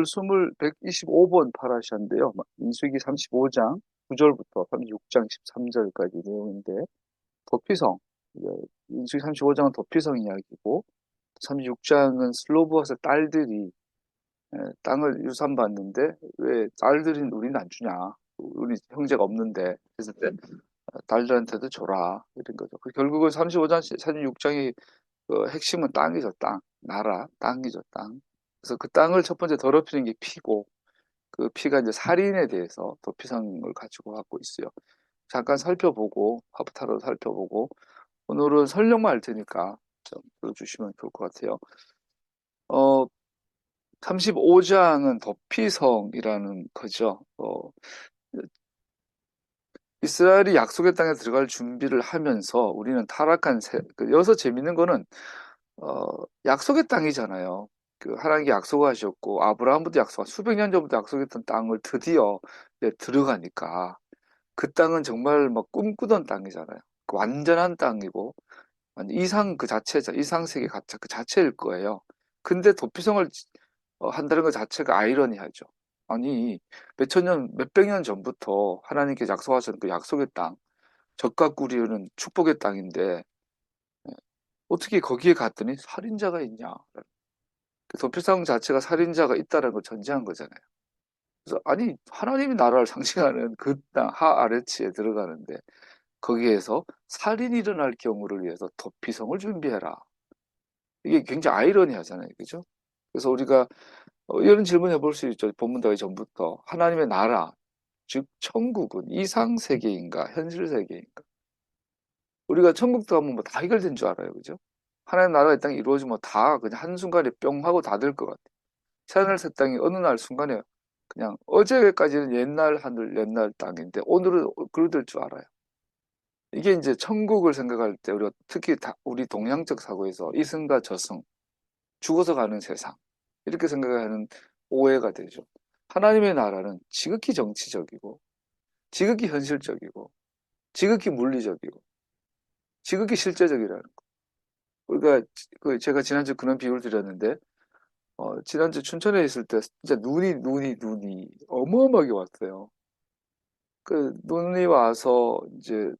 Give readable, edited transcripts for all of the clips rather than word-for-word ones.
125번 파라샤인데요. 민수기 35장 9절부터 36장 13절까지 내용인데, 도피성, 이제 민수기 35장은 도피성 이야기고, 36장은 슬로브아스 딸들이 땅을 유산받는데 왜 딸들인 우리는 안 주냐? 우리 형제가 없는데 그랬을 때 딸들한테도 줘라 이런 거죠. 결국은 35장, 36장이 핵심은 땅이죠. 땅, 나라, 땅이죠. 땅. 그래서 그 땅을 첫 번째 더럽히는 게 피고, 그 피가 이제 살인에 대해서 도피성을 가지고 갖고 있어요. 잠깐 살펴보고 화부타로 살펴보고 오늘은 설명만 할 테니까 좀 들어주시면 좋을 것 같아요. 35장은 도피성이라는 거죠. 이스라엘이 약속의 땅에 들어갈 준비를 하면서 우리는 타락한 여기서 재밌는 거는 약속의 땅이잖아요. 하나님께 약속하셨고 아브라함부터 수백 년 전부터 약속했던 땅을 드디어 이제 들어가니까 그 땅은 정말 막 꿈꾸던 땅이잖아요. 완전한 땅이고 이상 그 자체자, 이상 세계 그 자체일 거예요. 근데 도피성을 한다는 것 자체가 아이러니하죠. 아니 몇천 년, 몇백 년 전부터 하나님께 약속하셨던 그 약속의 땅, 젖과 꿀이 흐르는 축복의 땅인데 어떻게 거기에 갔더니 살인자가 있냐? 그 도피성 자체가 살인자가 있다는 걸 전제한 거잖아요. 그래서 아니 하나님이 나라를 상징하는 그 땅 하아레츠에 들어가는데 거기에서 살인이 일어날 경우를 위해서 도피성을 준비해라. 이게 굉장히 아이러니하잖아요. 그죠? 그래서 우리가 이런 질문 해볼 수 있죠. 본문 가기 전부터. 하나님의 나라, 즉 천국은 이상 세계인가 현실 세계인가? 우리가 천국 들어가면 뭐 다 해결된 줄 알아요. 그죠? 하나님 나라가 이 땅에 이루어지면 다 그냥 한순간에 뿅 하고 다 될 것 같아요. 새하늘 새 땅이 어느 날 순간에 그냥 어제까지는 옛날 하늘 옛날 땅인데 오늘은 그러될 줄 알아요. 이게 이제 천국을 생각할 때 우리가 특히 우리 동양적 사고에서 이승과 저승, 죽어서 가는 세상 이렇게 생각하는 오해가 되죠. 하나님의 나라는 지극히 정치적이고 지극히 현실적이고 지극히 물리적이고 지극히 실제적이라는 거. 우리가 제가 지난주 그런 비유를 드렸는데 지난주 춘천에 있을 때 진짜 눈이 어마어마하게 왔어요. 그 눈이 와서 이제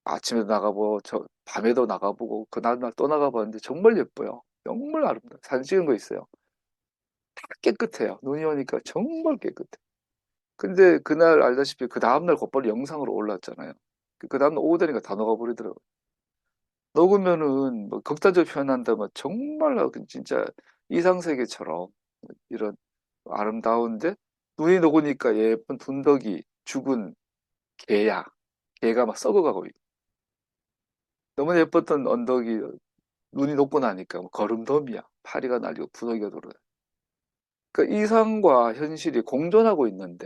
아침에도 나가보고 밤에도 나가보고 그날날 또 나가봤는데 정말 예뻐요. 정말 아름다워. 사진 찍은 거 있어요. 다 깨끗해요. 눈이 오니까 정말 깨끗해. 근데 그날 알다시피 그 다음날 곧바로 영상으로 올랐잖아요. 그 다음날 오후 되니까 다 녹아버리더라고요. 녹으면은 뭐 극단적으로 표현한다면 정말 진짜 이상세계처럼 이런 아름다운데 눈이 녹으니까 예쁜 둔덕이 죽은 개야. 개가 막 썩어가고 있고. 너무 예뻤던 언덕이 눈이 녹고 나니까 뭐 거름더미야. 파리가 날리고 부더기가 돌아요. 그러니까 이상과 현실이 공존하고 있는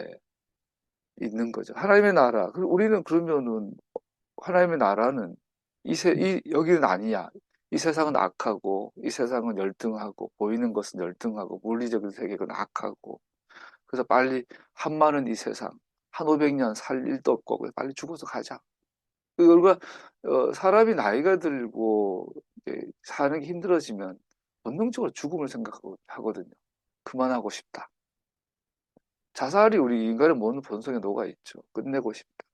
거죠. 하나님의 나라. 우리는 그러면은 하나님의 나라는 여기는 아니야. 이 세상은 악하고, 이 세상은 열등하고, 보이는 것은 열등하고, 물리적인 세계는 악하고, 그래서 빨리 한 많은 이 세상, 한 500년 살 일도 없고, 빨리 죽어서 가자. 우리가, 사람이 나이가 들고, 이제 사는 게 힘들어지면, 본능적으로 죽음을 생각하거든요. 그만하고 싶다. 자살이 우리 인간의 모든 본성에 녹아있죠. 끝내고 싶다.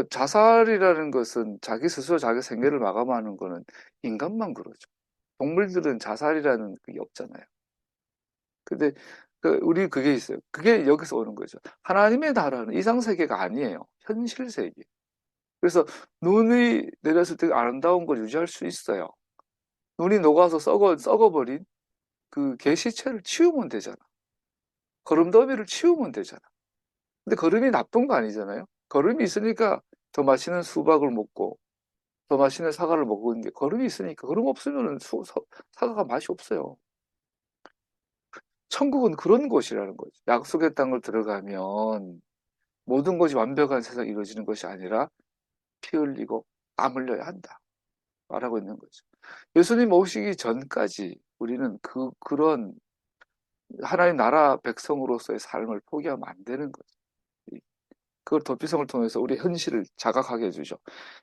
자살이라는 것은 자기 스스로 자기 생계를 마감하는 거는 인간만 그러죠. 동물들은 자살이라는 그게 없잖아요. 근데 우리 그게 있어요. 그게 여기서 오는 거죠. 하나님의 나라는 이상세계가 아니에요. 현실 세계. 그래서 눈이 내렸을 때 아름다운 걸 유지할 수 있어요. 눈이 녹아서 썩어버린 그 개시체를 치우면 되잖아. 거름더미를 치우면 되잖아. 근데 거름이 나쁜 거 아니잖아요. 거름이 있으니까 더 맛있는 수박을 먹고 더 맛있는 사과를 먹고 있는데 거름이 있으니까 거름 없으면 사과가 맛이 없어요. 천국은 그런 곳이라는 거죠. 약속의 땅을 들어가면 모든 것이 완벽한 세상이 이루어지는 것이 아니라 피 흘리고 땀 흘려야 한다. 말하고 있는 거죠. 예수님 오시기 전까지 우리는 그런 하나님 나라 백성으로서의 삶을 포기하면 안 되는 거죠. 그걸 도피성을 통해서 우리 현실을 자각하게 해주죠.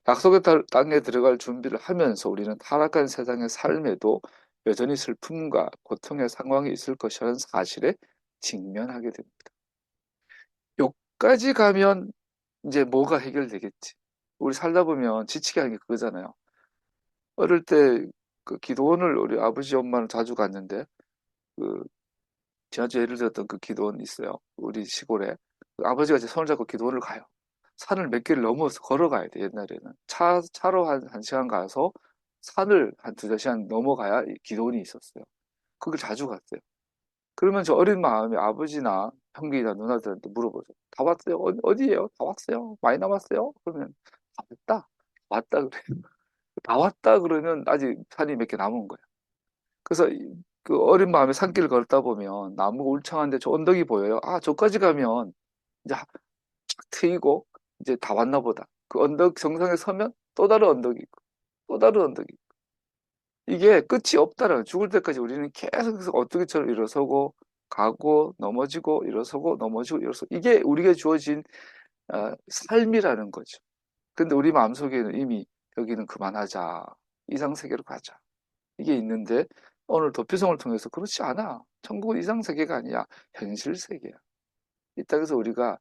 약속의 땅에 들어갈 준비를 하면서 우리는 타락한 세상의 삶에도 여전히 슬픔과 고통의 상황이 있을 것이라는 사실에 직면하게 됩니다. 여기까지 가면 이제 뭐가 해결되겠지. 우리 살다 보면 지치게 하는 게 그거잖아요. 어릴 때 그 기도원을 우리 아버지 엄마는 자주 갔는데 그 지난주에 예를 들었던 그 기도원이 있어요. 우리 시골에. 그 아버지가 제 손을 잡고 기도원을 가요. 산을 몇 개를 넘어서 걸어가야 돼, 옛날에는. 차로 한 시간 가서 산을 한 두세 시간 넘어가야 기도원이 있었어요. 거길 자주 갔어요. 그러면 저 어린 마음에 아버지나 형님이나 누나들한테 물어보죠. 다 왔어요? 어디예요? 다 왔어요? 많이 남았어요? 그러면 다 왔다. 왔다 그래요. 다 왔다 그러면 아직 산이 몇 개 남은 거예요. 그래서 그 어린 마음에 산길을 걷다 보면 나무가 울창한데 저 언덕이 보여요. 아, 저까지 가면 이제 쫙 트이고 이제 다 왔나 보다. 그 언덕 정상에 서면 또 다른 언덕이 있고 또 다른 언덕이 있고 이게 끝이 없다라는 거예요. 죽을 때까지 우리는 계속해서 어떻게처럼 일어서고 가고 넘어지고 일어서고 넘어지고 일어서고 이게 우리에게 주어진 삶이라는 거죠. 근데 우리 마음속에는 이미 여기는 그만하자. 이상 세계로 가자. 이게 있는데 오늘 도피성을 통해서 그렇지 않아. 천국은 이상 세계가 아니야. 현실 세계야. 이 땅에서 우리가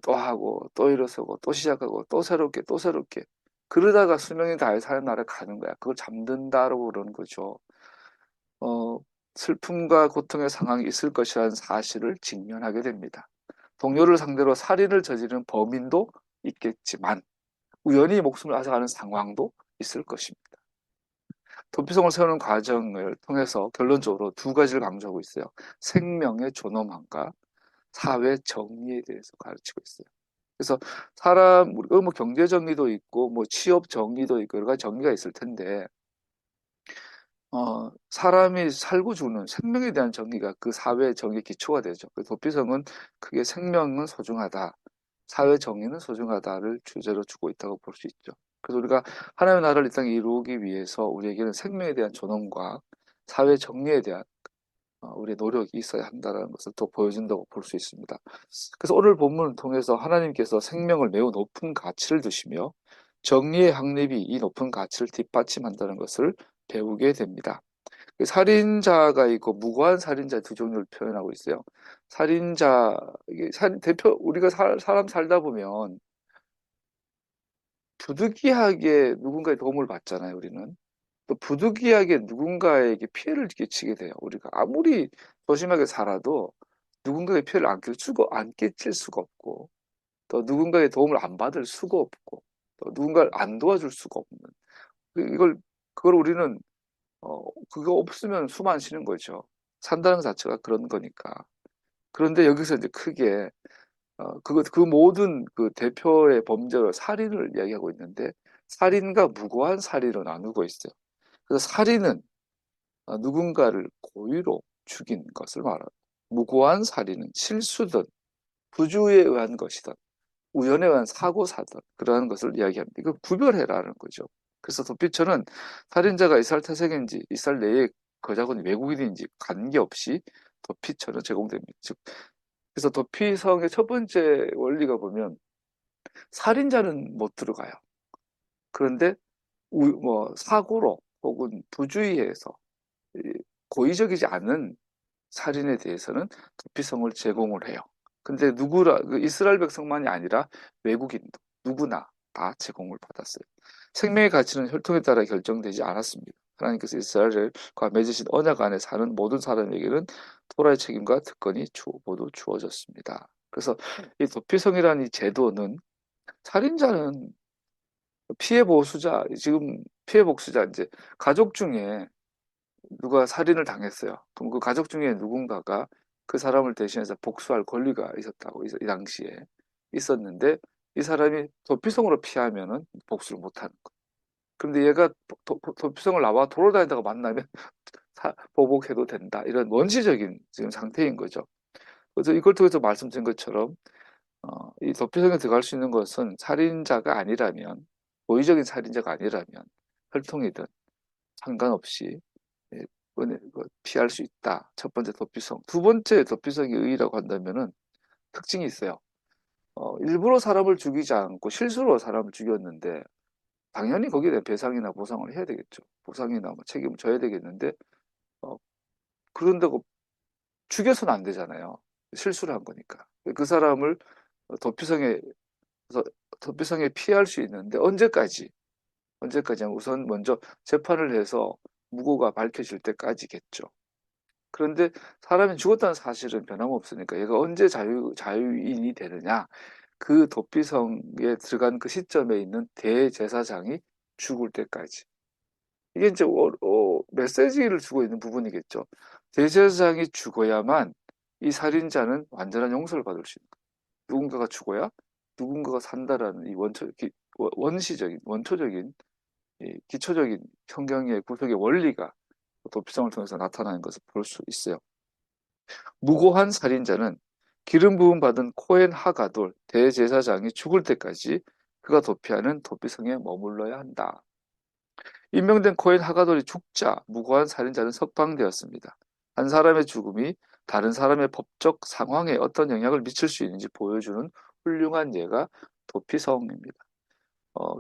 또 하고 또 일어서고 또 시작하고 또 새롭게 또 새롭게 그러다가 수명이 다해 사는 날에 가는 거야. 그걸 잠든다라고 그러는 거죠. 어, 슬픔과 고통의 상황이 있을 것이라는 사실을 직면하게 됩니다. 동료를 상대로 살인을 저지르는 범인도 있겠지만 우연히 목숨을 앗아가는 상황도 있을 것입니다. 도피성을 세우는 과정을 통해서 결론적으로 두 가지를 강조하고 있어요. 생명의 존엄함과 사회 정의에 대해서 가르치고 있어요. 그래서 우리가 뭐 경제 정의도 있고 뭐 취업 정의도 있고 여러 가지 정의가 있을 텐데 사람이 살고 죽는 생명에 대한 정의가 그 사회 정의의 기초가 되죠. 그 도피성은 크게 생명은 소중하다, 사회 정의는 소중하다를 주제로 주고 있다고 볼 수 있죠. 그래서 우리가 하나님의 나라를 이 땅에 이루기 위해서 우리에게는 생명에 대한 존엄과 사회 정의에 대한 우리의 노력이 있어야 한다는 것을 또 보여준다고 볼 수 있습니다. 그래서 오늘 본문을 통해서 하나님께서 생명을 매우 높은 가치를 두시며 정의의 확립이 이 높은 가치를 뒷받침한다는 것을 배우게 됩니다. 그 살인자가 있고 무고한 살인자 두 종류를 표현하고 있어요. 살인자 이게 대표 우리가 사람 살다 보면 부득이하게 누군가의 도움을 받잖아요, 우리는. 또 부득이하게 누군가에게 피해를 끼치게 돼요. 우리가 아무리 조심하게 살아도 누군가의 피해를 안 끼칠 수가 없고, 또 누군가의 도움을 안 받을 수가 없고, 또 누군가를 안 도와줄 수가 없는. 그걸 우리는, 그거 없으면 숨 안 쉬는 거죠. 산다는 것 자체가 그런 거니까. 그런데 여기서 이제 크게, 그 모든 그 대표의 범죄로 살인을 이야기하고 있는데, 살인과 무고한 살인으로 나누고 있어요. 그래서 살인은 누군가를 고의로 죽인 것을 말합니다. 무고한 살인은 실수든 부주의에 의한 것이든 우연에 의한 사고사든 그러한 것을 이야기합니다. 이걸 구별해라는 거죠. 그래서 도피처는 살인자가 이스라엘 태생인지 이스라엘 내의 거작은 외국인인지 관계없이 도피처는 제공됩니다. 즉, 그래서 도피성의 첫 번째 원리가 보면 살인자는 못 들어가요. 그런데 사고로 혹은 부주의해서 고의적이지 않은 살인에 대해서는 도피성을 제공을 해요. 근데 그 이스라엘 백성만이 아니라 외국인도 누구나 다 제공을 받았어요. 생명의 가치는 혈통에 따라 결정되지 않았습니다. 하나님께서 이스라엘과 맺으신 언약 안에 사는 모든 사람에게는 토라의 책임과 특권이 모두 주어졌습니다. 그래서 이 도피성이라는 이 제도는 살인자는 피해 보수자, 지금 피해 복수자, 이제 가족 중에 누가 살인을 당했어요. 그럼 그 가족 중에 누군가가 그 사람을 대신해서 복수할 권리가 있었다고, 이 당시에 있었는데, 이 사람이 도피성으로 피하면은 복수를 못하는 거예요. 그런데 얘가 도피성을 나와 돌아다니다가 만나면 보복해도 된다. 이런 원시적인 지금 상태인 거죠. 그래서 이걸 통해서 말씀드린 것처럼, 이 도피성에 들어갈 수 있는 것은 살인자가 아니라면, 고의적인 살인자가 아니라면, 혈통이든 상관없이 예, 피할 수 있다. 첫 번째 도피성. 두 번째 도피성의 의의라고 한다면은 특징이 있어요. 일부러 사람을 죽이지 않고 실수로 사람을 죽였는데 당연히 거기에 대한 배상이나 보상을 해야 되겠죠. 보상이나 뭐 책임을 져야 되겠는데 어, 그런다고 죽여서는 안 되잖아요. 실수를 한 거니까. 그 사람을 도피성에 도피성에 피할 수 있는데 언제까지 하면 우선 먼저 재판을 해서 무고가 밝혀질 때까지겠죠. 그런데 사람이 죽었다는 사실은 변함없으니까 얘가 언제 자유인이 되느냐? 그 도피성에 들어간 그 시점에 있는 대제사장이 죽을 때까지. 이게 이제 메시지를 주고 있는 부분이겠죠. 대제사장이 죽어야만 이 살인자는 완전한 용서를 받을 수 있는 거예요. 누군가가 죽어야 누군가가 산다라는 이 원시적인, 원초적인, 이 기초적인 성경의 구속의 원리가 도피성을 통해서 나타나는 것을 볼 수 있어요. 무고한 살인자는 기름 부음 받은 코헨 하가돌 대제사장이 죽을 때까지 그가 도피하는 도피성에 머물러야 한다. 임명된 코헨 하가돌이 죽자 무고한 살인자는 석방되었습니다. 한 사람의 죽음이 다른 사람의 법적 상황에 어떤 영향을 미칠 수 있는지 보여주는 훌륭한 예가 도피성입니다.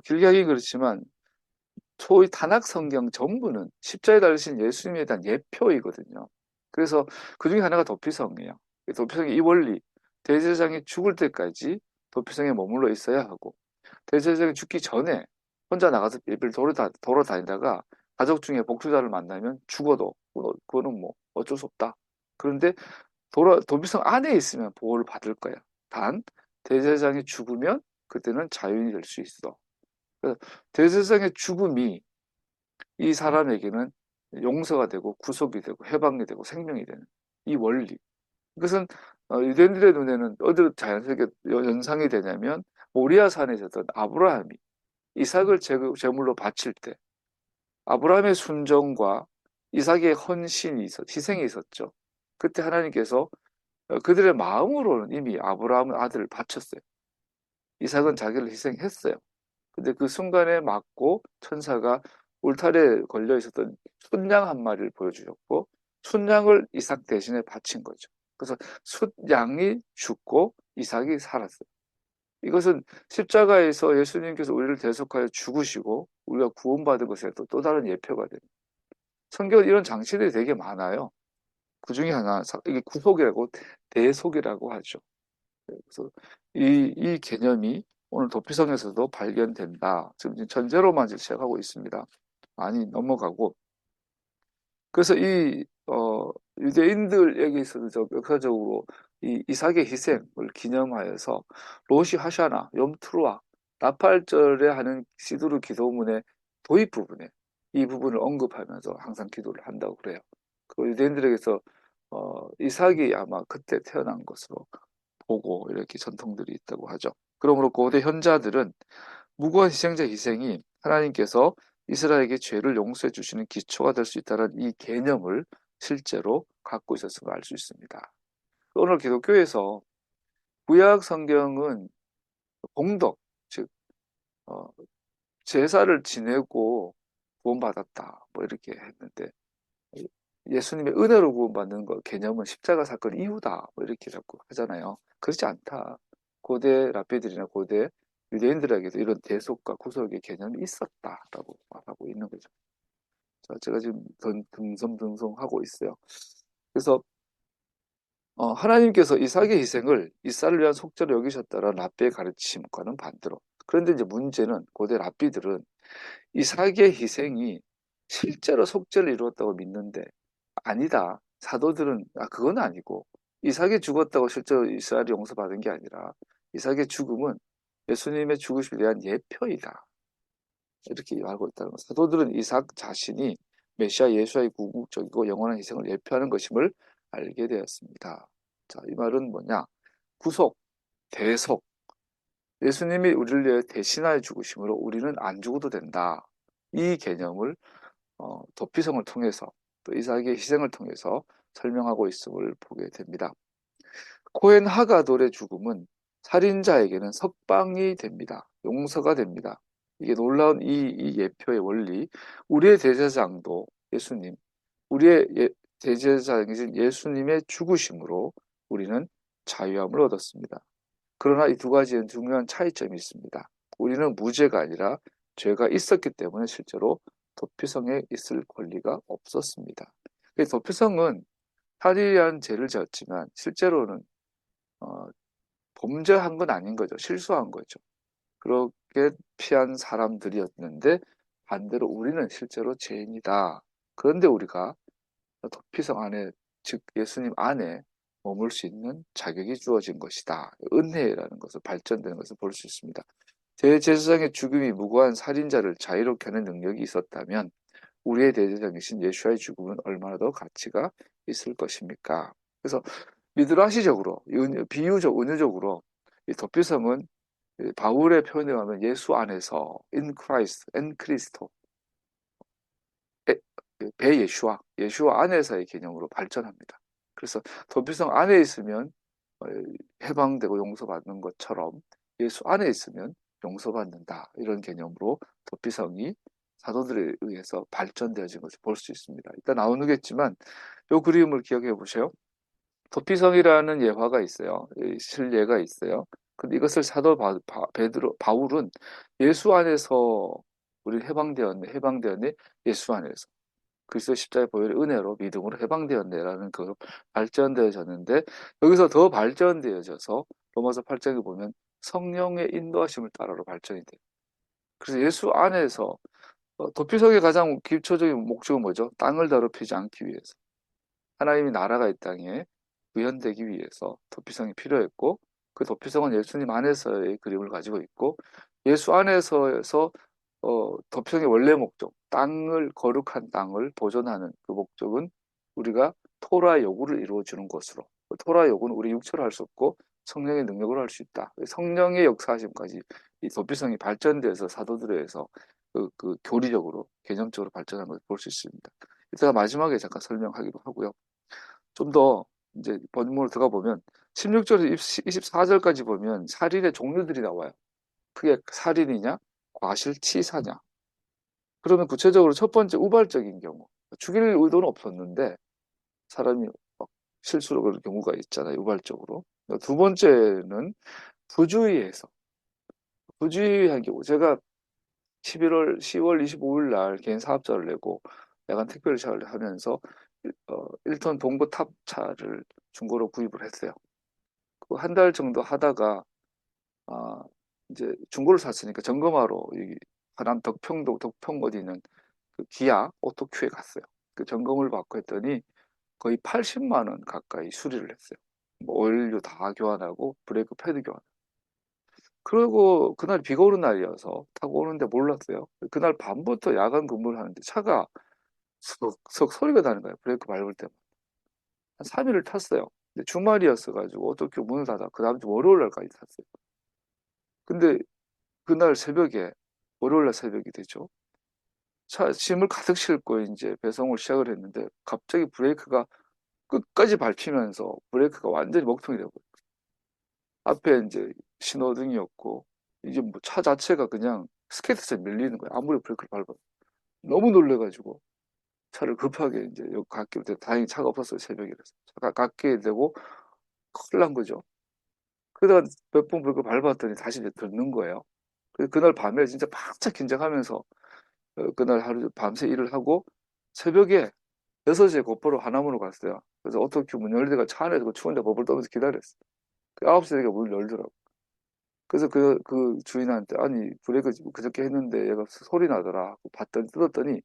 길게 하긴 그렇지만 소위 단학 성경 전부는 십자에 달리신 예수님에 대한 예표이거든요. 그래서 그 중에 하나가 도피성이에요. 도피성의 이 원리, 대제사장이 죽을 때까지 도피성에 머물러 있어야 하고, 대제사장이 죽기 전에 혼자 나가서 빌빌 돌아다니다가 가족 중에 복수자를 만나면 죽어도 그거는 뭐 어쩔 수 없다. 그런데 도피성 안에 있으면 보호를 받을 거야. 단 대제사장이 죽으면 그때는 자유인이 될 수 있어. 그래서 대제사장의 죽음이 이 사람에게는 용서가 되고 구속이 되고 해방이 되고 생명이 되는 이 원리. 이것은 유대인들의 눈에는 어디로 자연스럽게 연상이 되냐면 모리아 산에 있었던 아브라함이 이삭을 제물로 바칠 때 아브라함의 순종과 이삭의 희생이 있었죠. 그때 하나님께서 그들의 마음으로는 이미 아브라함은 아들을 바쳤어요. 이삭은 자기를 희생했어요. 근데 그 순간에 맞고 천사가 울타리에 걸려 있었던 순양 한 마리를 보여주셨고 순양을 이삭 대신에 바친 거죠. 그래서 순양이 죽고 이삭이 살았어요. 이것은 십자가에서 예수님께서 우리를 대속하여 죽으시고 우리가 구원받은 것에 또 다른 예표가 됩니다. 성경은 이런 장치들이 되게 많아요. 그 중에 하나, 이게 구속이라고 대속이라고 하죠. 그래서 이 개념이 오늘 도피성에서도 발견된다. 지금 전제로만 시작하고 있습니다. 많이 넘어가고. 그래서 유대인들에게 있어서 역사적으로 이 이삭의 희생을 기념하여서 로시 하샤나, 염투루아, 나팔절에 하는 시두르 기도문의 도입 부분에 이 부분을 언급하면서 항상 기도를 한다고 그래요. 그 유대인들에게서 이삭이 아마 그때 태어난 것으로 보고 이렇게 전통들이 있다고 하죠. 그러므로 고대 현자들은 무고한 희생자 희생이 하나님께서 이스라엘에게 죄를 용서해 주시는 기초가 될 수 있다는 이 개념을 실제로 갖고 있었을 걸 알 수 있습니다. 오늘 기독교에서 구약 성경은 공덕, 즉 제사를 지내고 구원받았다 뭐 이렇게 했는데 예수님의 은혜로 구원받는 거 개념은 십자가 사건 이후다 뭐 이렇게 자꾸 하잖아요. 그렇지 않다. 고대 랍비들이나 고대 유대인들에게도 이런 대속과 구속의 개념이 있었다라고 말하고 있는 거죠. 자, 제가 지금 듬성듬성하고 있어요. 그래서 하나님께서 이삭의 희생을 이삭을 위한 속죄로 여기셨다라는 랍비의 가르침과는 반대로. 그런데 이제 문제는 고대 랍비들은 이삭의 희생이 실제로 속죄를 이루었다고 믿는데 아니다. 사도들은 그건 아니고 이삭이 죽었다고 실제로 이스라엘이 용서받은 게 아니라 이삭의 죽음은 예수님의 죽으심에 대한 예표이다. 이렇게 알고 있다는 것. 사도들은 이삭 자신이 메시아 예수의 궁극적이고 영원한 희생을 예표하는 것임을 알게 되었습니다. 자, 이 말은 뭐냐? 구속, 대속. 예수님이 우리를 위해 대신하여 죽으심으로 우리는 안 죽어도 된다. 이 개념을 도피성을 통해서 또 이삭의 희생을 통해서 설명하고 있음을 보게 됩니다. 코헨 하가돌의 죽음은 살인자에게는 석방이 됩니다. 용서가 됩니다. 이게 놀라운 이 예표의 원리. 우리의 대제사장도 예수님, 우리의 대제사장이신 예수님의 죽으심으로 우리는 자유함을 얻었습니다. 그러나 이 두 가지엔 중요한 차이점이 있습니다. 우리는 무죄가 아니라 죄가 있었기 때문에 실제로 도피성에 있을 권리가 없었습니다. 이 도피성은 살인한 죄를 지었지만 실제로는 어, 범죄한 건 아닌 거죠. 실수한 거죠. 그렇게 피한 사람들이었는데 반대로 우리는 실제로 죄인이다. 그런데 우리가 도피성 안에, 즉 예수님 안에 머물 수 있는 자격이 주어진 것이다. 은혜라는 것을 발전되는 것을 볼 수 있습니다. 대제사장의 죽음이 무고한 살인자를 자유롭게 하는 능력이 있었다면 우리의 대제사장이신 예수와의 죽음은 얼마나 더 가치가 있을 것입니까? 그래서 미드라시적으로, 비유적, 은유적으로 이 도피성은 바울의 표현에 의하면 예수 안에서 in Christ, en Cristo, 배 예수와 안에서의 개념으로 발전합니다. 그래서 도피성 안에 있으면 어, 해방되고 용서받는 것처럼 예수 안에 있으면 용서받는다. 이런 개념으로 도피성이 사도들에 의해서 발전되어진 것을 볼 수 있습니다. 이따 나오겠지만 이 그림을 기억해 보세요. 도피성이라는 예화가 있어요. 실예가 있어요. 근데 이것을 사도 바울은 예수 안에서 우리 해방되었네, 예수 안에서. 그리스도 십자가의 보혈의 은혜로 믿음으로 해방되었네라는 그 발전되어졌는데 여기서 더 발전되어져서 로마서 8장에 보면 성령의 인도하심을 따라로 발전이 돼요. 그래서 예수 안에서 도피성의 가장 기초적인 목적은 뭐죠? 땅을 더럽히지 않기 위해서. 하나님의 나라가 이 땅에 구현되기 위해서 도피성이 필요했고 그 도피성은 예수님 안에서의 그림을 가지고 있고 예수 안에서에서 도피성의 원래 목적, 땅을 거룩한 땅을 보존하는 그 목적은 우리가 토라의 요구를 이루어주는 것으로 토라의 요구는 우리 육체로 할 수 없고 성령의 능력으로 할 수 있다. 성령의 역사하심까지 이 도피성이 발전돼서 사도들에 의해서 그 교리적으로 개념적으로 발전한 것을 볼 수 있습니다. 이따가 마지막에 잠깐 설명하기로 하고요. 좀 더 이제 본문으로 들어가 보면 16절에서 24절까지 보면 살인의 종류들이 나와요. 그게 살인이냐, 과실치사냐. 그러면 구체적으로 첫 번째 우발적인 경우, 죽일 의도는 없었는데 사람이 막 실수로 그런 경우가 있잖아요. 우발적으로. 두 번째는 부주의해서 부주의한 경우. 제가 10월 25일 날 개인 사업자를 내고 야간 택배를 하면서 1톤 봉고 탑차를 중고로 구입을 했어요. 그 한 달 정도 하다가 아, 이제 중고를 샀으니까 점검하러 여기 하남 덕평 어디 있는 그 기아 오토큐에 갔어요. 그 점검을 받고 했더니 거의 80만 원 가까이 수리를 했어요. 뭐 오일류 다 교환하고 브레이크 패드 교환. 그리고 그날 비가 오는 날이어서 타고 오는데 몰랐어요. 그날 밤부터 야간 근무를 하는데 차가 석 소리가 나는 거예요. 브레이크 밟을 때만. 한 3일을 탔어요. 근데 주말이었어가지고 어떻게 문을 닫아. 그 다음 주 월요일 날까지 탔어요. 근데 그날 새벽에, 월요일 날 새벽이 되죠. 짐을 가득 싣고 이제 배송을 시작을 했는데 갑자기 브레이크가 끝까지 밟히면서 브레이크가 완전히 먹통이 되고 앞에 이제 신호등이었고 이제 뭐 차 자체가 그냥 스케이트처럼 밀리는 거예요. 아무리 브레이크를 밟아도. 너무 놀래가지고 차를 급하게 이제 여기 갓게 되 다행히 차가 없었어요. 새벽이라서. 차가 갓게 되고 큰일 난 거죠. 그러다가 몇 번 브레이크 밟았더니 다시 이제 듣는 거예요. 그날 밤에 진짜 바짝 긴장하면서 그날 하루 밤새 일을 하고 새벽에 6시에 곧바로 하남으로 갔어요. 그래서 오토큐 문 열리다가 차 안에서 그 추운데 버블 떠면서 기다렸어요. 그 9시에 되니까 문을 열더라고. 그래서 그 주인한테, 아니, 브레이크 그저께 했는데 얘가 소리 나더라 하고 뜯었더니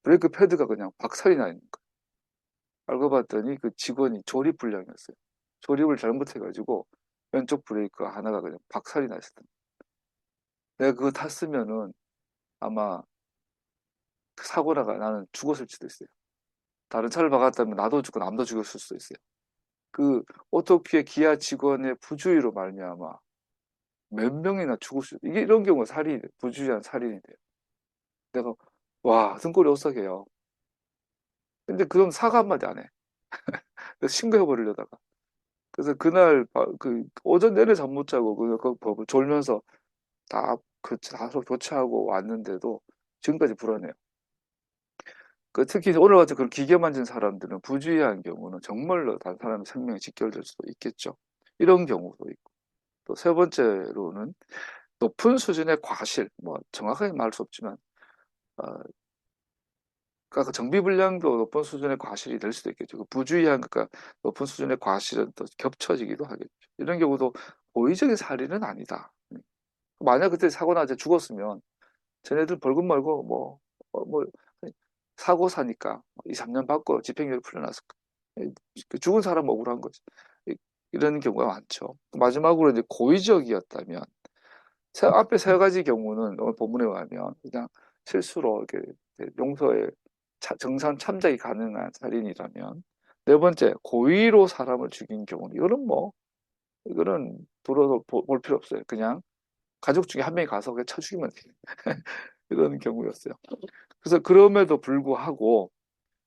브레이크 패드가 그냥 박살이 나 있는 거야. 알고 봤더니 그 직원이 조립 불량이었어요. 조립을 잘못해가지고 왼쪽 브레이크 하나가 그냥 박살이 나 있었던 거야. 내가 그거 탔으면은 아마 그 사고 나가 나는 죽었을 수도 있어요. 다른 차를 박았다면 나도 죽고 남도 죽었을 수도 있어요. 그 오토키의 기아 직원의 부주의로 말미암아 몇 명이나 죽을 수 이게 이런 경우가 부주의한 살인이 돼요. 내가 와 등골이 오싹해요. 근데 그럼 사과 한마디 안 해. 그래서 신고해 버리려다가 그래서 그날 그 오전 내내 잠 못 자고 졸면서 다 교체하고 왔는데도 지금까지 불안해요. 특히 오늘 같은 그런 기계 만진 사람들은 부주의한 경우는 정말로 다른 사람의 생명이 직결될 수도 있겠죠. 이런 경우도 있고. 또 세 번째로는 높은 수준의 과실, 뭐 정확하게 말할 수 없지만 어, 그러니까 그 정비불량도 높은 수준의 과실이 될 수도 있겠죠. 그 부주의한 그러니까 높은 수준의 과실은 또 겹쳐지기도 하겠죠. 이런 경우도 고의적인 살인은 아니다. 만약 그때 사고 나서 죽었으면 쟤네들 벌금 말고 뭐 사고 사니까 2, 3년 받고 집행유예 풀려났을 거야. 그 죽은 사람 억울한 거지. 이런 경우가 많죠. 마지막으로 이제 고의적이었다면 앞에 세 가지 경우는 오늘 본문에 의하면 그냥 실수로 이렇게 용서에 정상 참작이 가능한 살인이라면 네 번째 고의로 사람을 죽인 경우는 이거는 들어서 볼 필요 없어요. 그냥 가족 중에 한 명이 가서 그냥 쳐 죽이면 돼요. 이런 경우였어요. 그래서 그럼에도 불구하고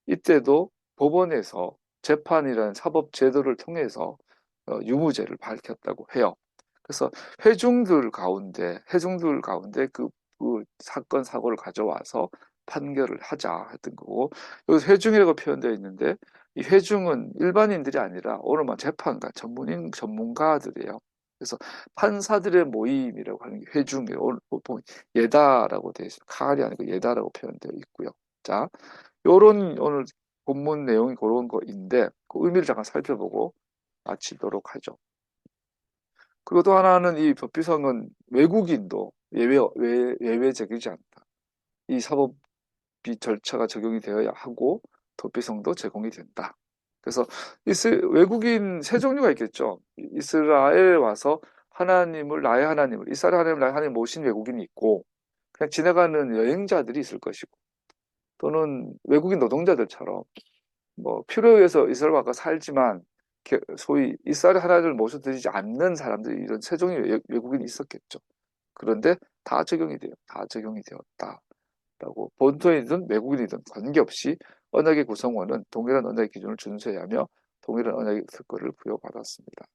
이때도 법원에서 재판이라는 사법 제도를 통해서 유무죄를 밝혔다고 해요. 그래서 회중들 가운데 그 사건 사고를 가져와서 판결을 하자 했던 거고 여기서 회중이라고 표현되어 있는데 이 회중은 일반인들이 아니라 오늘만 재판가 전문가들이에요. 그래서 판사들의 모임이라고 하는 게 회중이에요. 오늘 보면 예다라고 되어 있어요. 칼이 아니고 예다라고 표현되어 있고요. 자, 요런 오늘 본문 내용이 그런 거인데 그 의미를 잠깐 살펴보고 마치도록 하죠. 그리고 또 하나는 이 법비상은 외국인도 예외적이지 않다. 이 사법비 절차가 적용이 되어야 하고 도피성도 제공이 된다. 그래서 외국인 세 종류가 있겠죠. 이스라엘 와서 나의 하나님을 나의 하나님 모신 외국인이 있고 그냥 지나가는 여행자들이 있을 것이고 또는 외국인 노동자들처럼 필요에 의해서 이스라엘 와서 살지만 소위 이스라엘 하나님을 모셔드리지 않는 사람들이 이런 세 종의 외국인이 있었겠죠. 그런데 다 적용이 돼요. 다 적용이 되었다라고 본토인이든 외국인이든 관계없이 언약의 구성원은 동일한 언약의 기준을 준수해야 하며 동일한 언약의 특권을 부여받았습니다.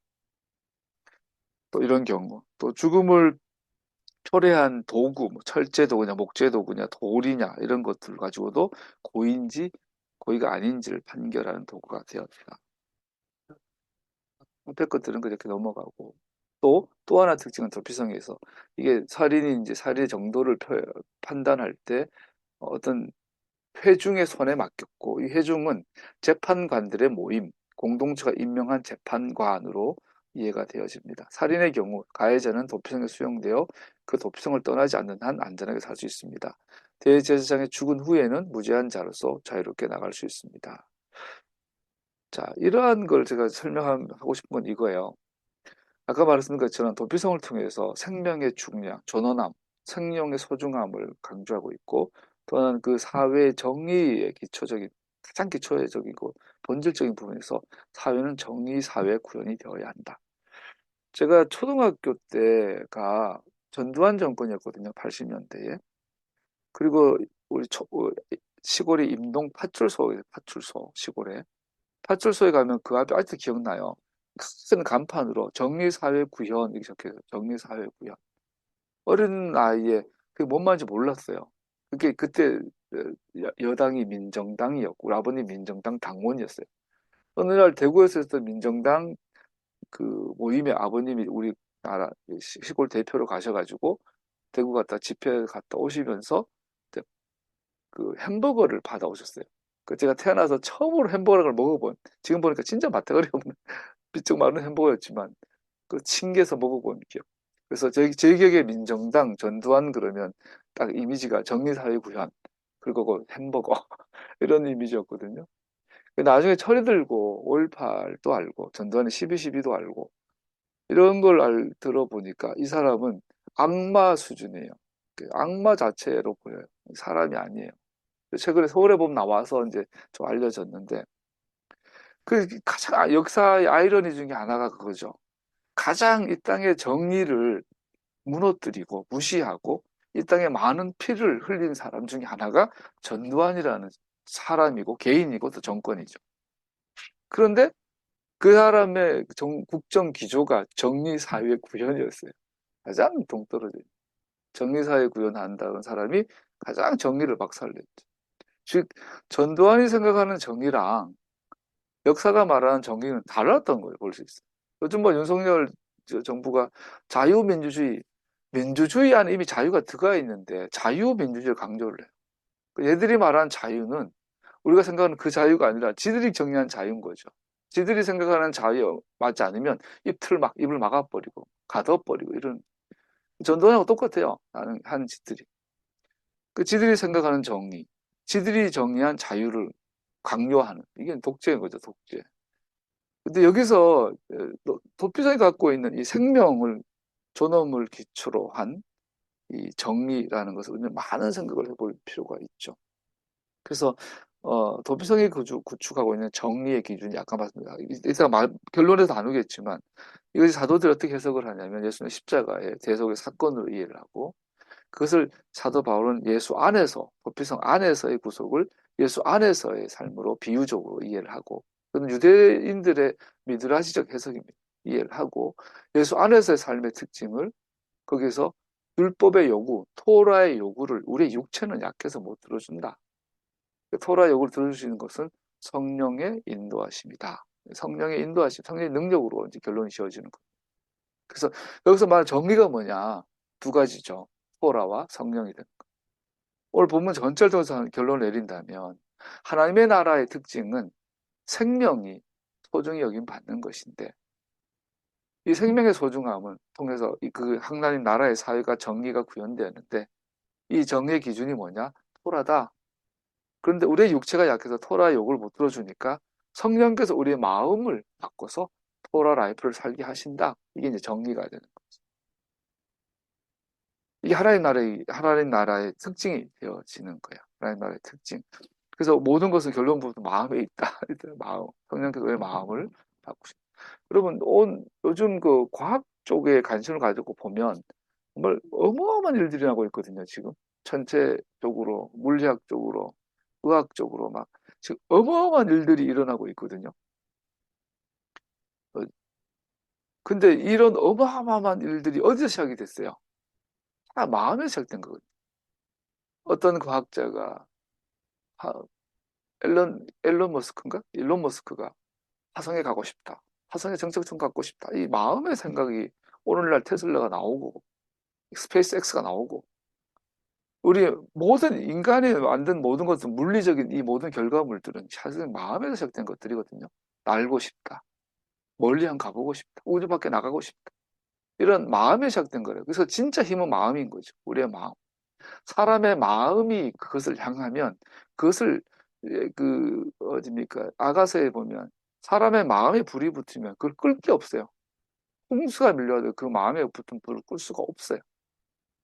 또 이런 경우 또 죽음을 초래한 도구, 철제 도구냐, 목재 도구냐, 돌이냐 이런 것들 가지고도 고의인지 고의가 아닌지를 판결하는 도구가 되었다. 앞에 것들은 그렇게 넘어가고 또 하나 특징은 도피성에서 이게 살인인지 살인의 정도를 판단할 때 어떤 회중의 손에 맡겼고 이 회중은 재판관들의 모임, 공동체가 임명한 재판관으로 이해가 되어집니다. 살인의 경우 가해자는 도피성에 수용되어 그 도피성을 떠나지 않는 한 안전하게 살 수 있습니다. 대제사장이 죽은 후에는 무죄한 자로서 자유롭게 나갈 수 있습니다. 자, 이러한 걸 제가 설명하고 싶은 건 이거예요. 아까 말했던 것처럼 도피성을 통해서 생명의 중량, 존엄함, 생명의 소중함을 강조하고 있고 또는 그 사회의 정의의 가장 기초적이고 본질적인 부분에서 사회는 정의 사회 구현이 되어야 한다. 제가 초등학교 때가 전두환 정권이었거든요. 80년대에. 그리고 우리 시골이 임동 파출소 시골에 파출소에 가면 그 앞에 아직도 기억나요. 큰 간판으로 정의사회구현 이렇게 적혀있어요. 정의사회구현. 어린 나이에 그게 뭔 말인지 몰랐어요. 그게 그때 여당이 민정당이었고 우리 아버님 민정당 당원이었어요. 어느 날 대구에서 했던 민정당 그 모임에 아버님이 우리나라 시골 대표로 가셔가지고 대구 갔다 집회 갔다 오시면서 그 햄버거를 받아오셨어요. 그 제가 태어나서 처음으로 햄버거를 먹어본 지금 보니까 진짜 맛대가리 없는 비쩍 마른 햄버거였지만 그 칭겨서 먹어본 기억. 그래서 제 기억에 민정당 전두환 그러면 딱 이미지가 정의사회 구현 그리고 그 햄버거 이런 이미지였거든요. 나중에 철이 들고 5.18도 알고 전두환의 12.12도 알고 이런 걸 들어보니까 이 사람은 악마 수준이에요. 그 악마 자체로 보여요. 사람이 아니에요. 최근에 서울에 보면 나와서 이제 좀 알려졌는데 그 가장 역사의 아이러니 중에 하나가 그거죠. 가장 이 땅의 정의를 무너뜨리고 무시하고 이 땅에 많은 피를 흘린 사람 중에 하나가 전두환이라는 사람이고 개인이고 또 정권이죠. 그런데 그 사람의 국정 기조가 정의사회 구현이었어요. 가장 동떨어져. 정의사회 구현한다는 사람이 가장 정의를 박살냈죠. 즉 전두환이 생각하는 정의랑 역사가 말하는 정의는 달랐던 거예요. 볼 수 있어요. 요즘 윤석열 정부가 민주주의 안에 이미 자유가 들어가 있는데 자유민주주의를 강조를 해요. 얘들이 말한 자유는 우리가 생각하는 그 자유가 아니라 지들이 정의한 자유인 거죠. 지들이 생각하는 자유 맞지 않으면 입을 막아버리고 가둬버리고 이런 전도하고 똑같아요. 하는 짓들이. 지들이 생각하는 정의, 지들이 정의한 자유를 강요하는 이게 독재인 거죠. 독재. 근데 여기서 도피성이 갖고 있는 이 생명을 존엄을 기초로 한 이 정의라는 것을 우리는 많은 생각을 해볼 필요가 있죠. 그래서 도피성이 구축하고 있는 정리의 기준이 아까 말씀드린 이따가 결론에서 나누겠지만 이것이 사도들이 어떻게 해석을 하냐면 예수님의 십자가의 대속의 사건으로 이해를 하고 그것을 사도 바울은 예수 안에서 도피성 안에서의 구속을 예수 안에서의 삶으로 비유적으로 이해를 하고 그건 유대인들의 미드라시적 해석입니다. 이해를 하고 예수 안에서의 삶의 특징을 거기서 율법의 요구, 토라의 요구를 우리의 육체는 약해서 못 들어준다. 토라 요구를 들어줄 수 있는 것은 성령의 인도하심이다. 성령의 인도하심, 성령의 능력으로 이제 결론이 지어지는 거예요. 그래서 여기서 말하는 정의가 뭐냐? 두 가지죠. 토라와 성령이 되는 거. 오늘 본문 전체를 통해서 결론을 내린다면 하나님의 나라의 특징은 생명이 소중히 여김 받는 것인데 이 생명의 소중함을 통해서 그 하나님 나라의 사회가 정의가 구현되었는데 이 정의의 기준이 뭐냐? 토라다. 그런데 우리의 육체가 약해서 토라의 욕을 못 들어주니까 성령께서 우리의 마음을 바꿔서 토라 라이프를 살게 하신다. 이게 이제 정리가 되는 거죠. 이게 하나님 나라의 특징이 되어지는 거야. 하나님 나라의 특징. 그래서 모든 것은 결론 부분 마음에 있다. 마음. 성령께서 우리의 마음을 바꾸신다. 여러분, 요즘 그 과학 쪽에 관심을 가지고 보면 정말 어마어마한 일들이 나고 있거든요, 지금. 전체적으로, 물리학적으로, 의학적으로 막 지금 어마어마한 일들이 일어나고 있거든요. 근데 이런 어마어마한 일들이 어디서 시작이 됐어요? 다 마음에서 시작된 거거든요. 어떤 과학자가 앨런 머스크인가? 일론 머스크가 화성에 가고 싶다. 화성에 정착촌 갖고 싶다. 이 마음의 생각이 오늘날 테슬라가 나오고 스페이스X가 나오고 우리 모든 인간이 만든 모든 것은 물리적인 이 모든 결과물들은 사실 마음에서 시작된 것들이거든요. 날고 싶다. 멀리 한 가보고 싶다. 우주 밖에 나가고 싶다. 이런 마음에 시작된 거예요. 그래서 진짜 힘은 마음인 거죠. 우리의 마음. 사람의 마음이 그것을 향하면 그것을 어딥니까? 아가서에 보면 사람의 마음에 불이 붙으면 그걸 끌 게 없어요. 홍수가 밀려도 그 마음에 붙은 불을 끌 수가 없어요.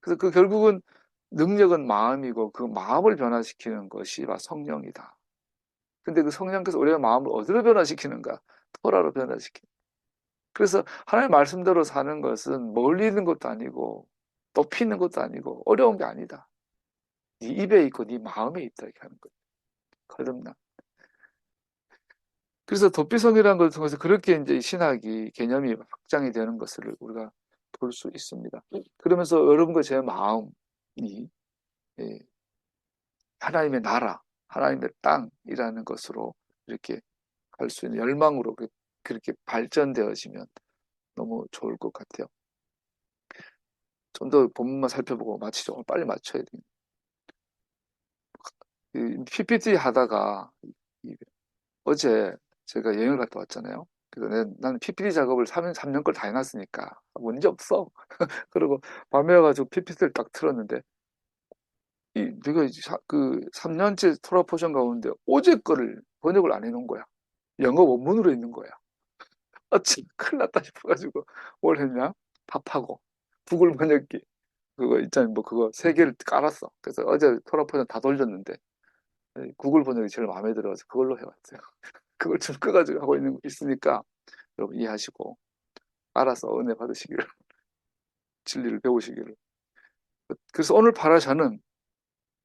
그래서 그 결국은 능력은 마음이고 그 마음을 변화시키는 것이 성령이다. 근데 그 성령께서 우리의 마음을 어디로 변화시키는가? 토라로 변화시키는. 그래서 하나님의 말씀대로 사는 것은 멀리 있는 것도 아니고 높이 있는 것도 아니고 어려운 게 아니다. 네 입에 있고 네 마음에 있다 이렇게 하는 거예요. 거듭남. 그래서 도피성이라는 것을 통해서 그렇게 이제 신학이 개념이 확장이 되는 것을 우리가 볼 수 있습니다. 그러면서 여러분과 제 마음이 예, 하나님의 나라, 하나님의 땅이라는 것으로 이렇게 갈 수 있는 열망으로 그렇게 발전되어지면 너무 좋을 것 같아요. 좀 더 본문만 살펴보고 마치죠. 오늘 빨리 맞춰야 돼요. PPT 하다가 어제 제가 여행을 갔다 왔잖아요. 그래서 나는 PPT 작업을 3년 걸 다 해놨으니까 문제 없어. 그리고 밤에 와가지고 PPT를 딱 틀었는데 내가 그 3년째 토라 포션 가운데 어제 거를 번역을 안 해놓은 거야. 영어 원문으로 있는 거야. 참 큰일 났다 싶어가지고 뭘 했냐? 밥하고 구글 번역기 그거 있잖아요. 뭐 그거 3개를 깔았어. 그래서 어제 토라 포션 다 돌렸는데 구글 번역이 제일 마음에 들어서 그걸로 해왔어요. 그걸 좀 꺼가지고 하고 있으니까 여러분 이해하시고 알아서 은혜 받으시기를 진리를 배우시기를. 그래서 오늘 파라샤는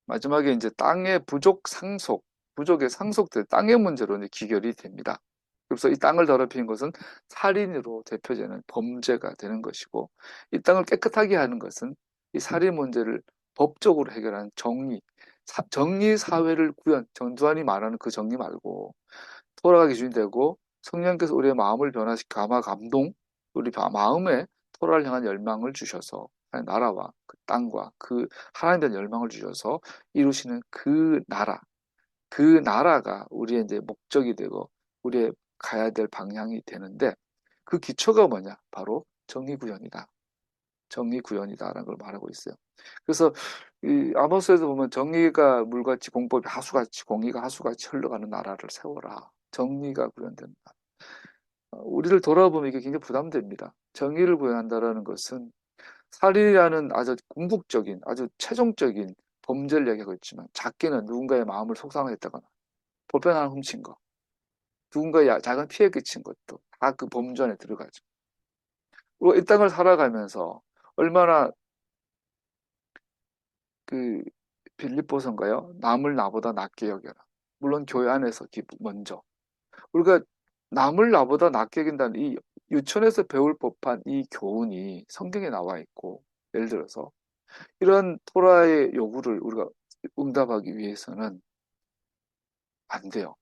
마지막에 이제 땅의 부족의 상속될 땅의 문제로 이제 기결이 됩니다. 그래서 이 땅을 더럽히는 것은 살인으로 대표되는 범죄가 되는 것이고 이 땅을 깨끗하게 하는 것은 이 살인 문제를 법적으로 해결하는 정의 사회를 전두환이 말하는 그 정의 말고 토라가 기준이 되고 성령께서 우리의 마음을 변화시켜 감동 우리 마음에 토라를 향한 열망을 주셔서 나라와 그 땅과 그 하나님에 대한 열망을 주셔서 이루시는 그 나라, 그 나라가 우리의 이제 목적이 되고 우리의 가야 될 방향이 되는데 그 기초가 뭐냐? 바로 정의구현이다. 정의구현이다라는 걸 말하고 있어요. 그래서 이 아모스에서 보면 정의가 물같이 공법이 하수같이 공의가 하수같이 흘러가는 나라를 세워라. 정의가 구현된다. 우리를 돌아보면 이게 굉장히 부담됩니다. 정의를 구현한다라는 것은 살인이라는 아주 궁극적인 아주 최종적인 범죄를 얘기하고 있지만 작게는 누군가의 마음을 속상했다거나 보편 하나 훔친 거, 누군가의 작은 피해 끼친 것도 다 그 범주 안에 들어가죠. 그리고 이 땅을 살아가면서 얼마나 그 빌립보서인가요? 남을 나보다 낫게 여겨라. 물론 교회 안에서 먼저 우리가 남을 나보다 낫게 여긴다는 이 유치원에서 배울 법한 이 교훈이 성경에 나와 있고 예를 들어서 이런 토라의 요구를 우리가 응답하기 위해서는 안 돼요.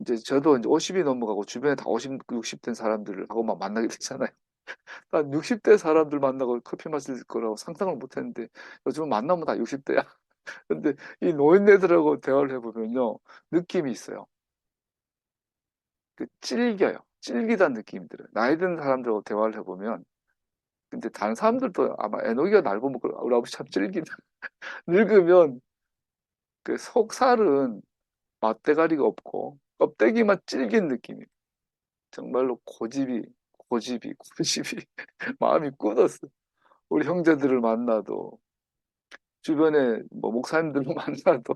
이제 저도 이제 50이 넘어가고 주변에 다 50, 60 된 사람들하고만 만나게 되잖아요. 난 60대 사람들 만나고 커피 마실 거라고 상상을 못 했는데 요즘 만나면 다 60대야. 근데 이 노인네들하고 대화를 해보면요. 느낌이 있어요. 그 찔겨요. 찔기다는 느낌이 들어요. 나이 든 사람들하고 대화를 해보면 근데 다른 사람들도 아마 에노기가 날 보면 우리 아버지 참 찔기다. 늙으면 그 속살은 맛대가리가 없고 껍데기만 찔긴 느낌이에요. 정말로 고집이 마음이 굳었어. 우리 형제들을 만나도 주변에 뭐 목사님들을 만나도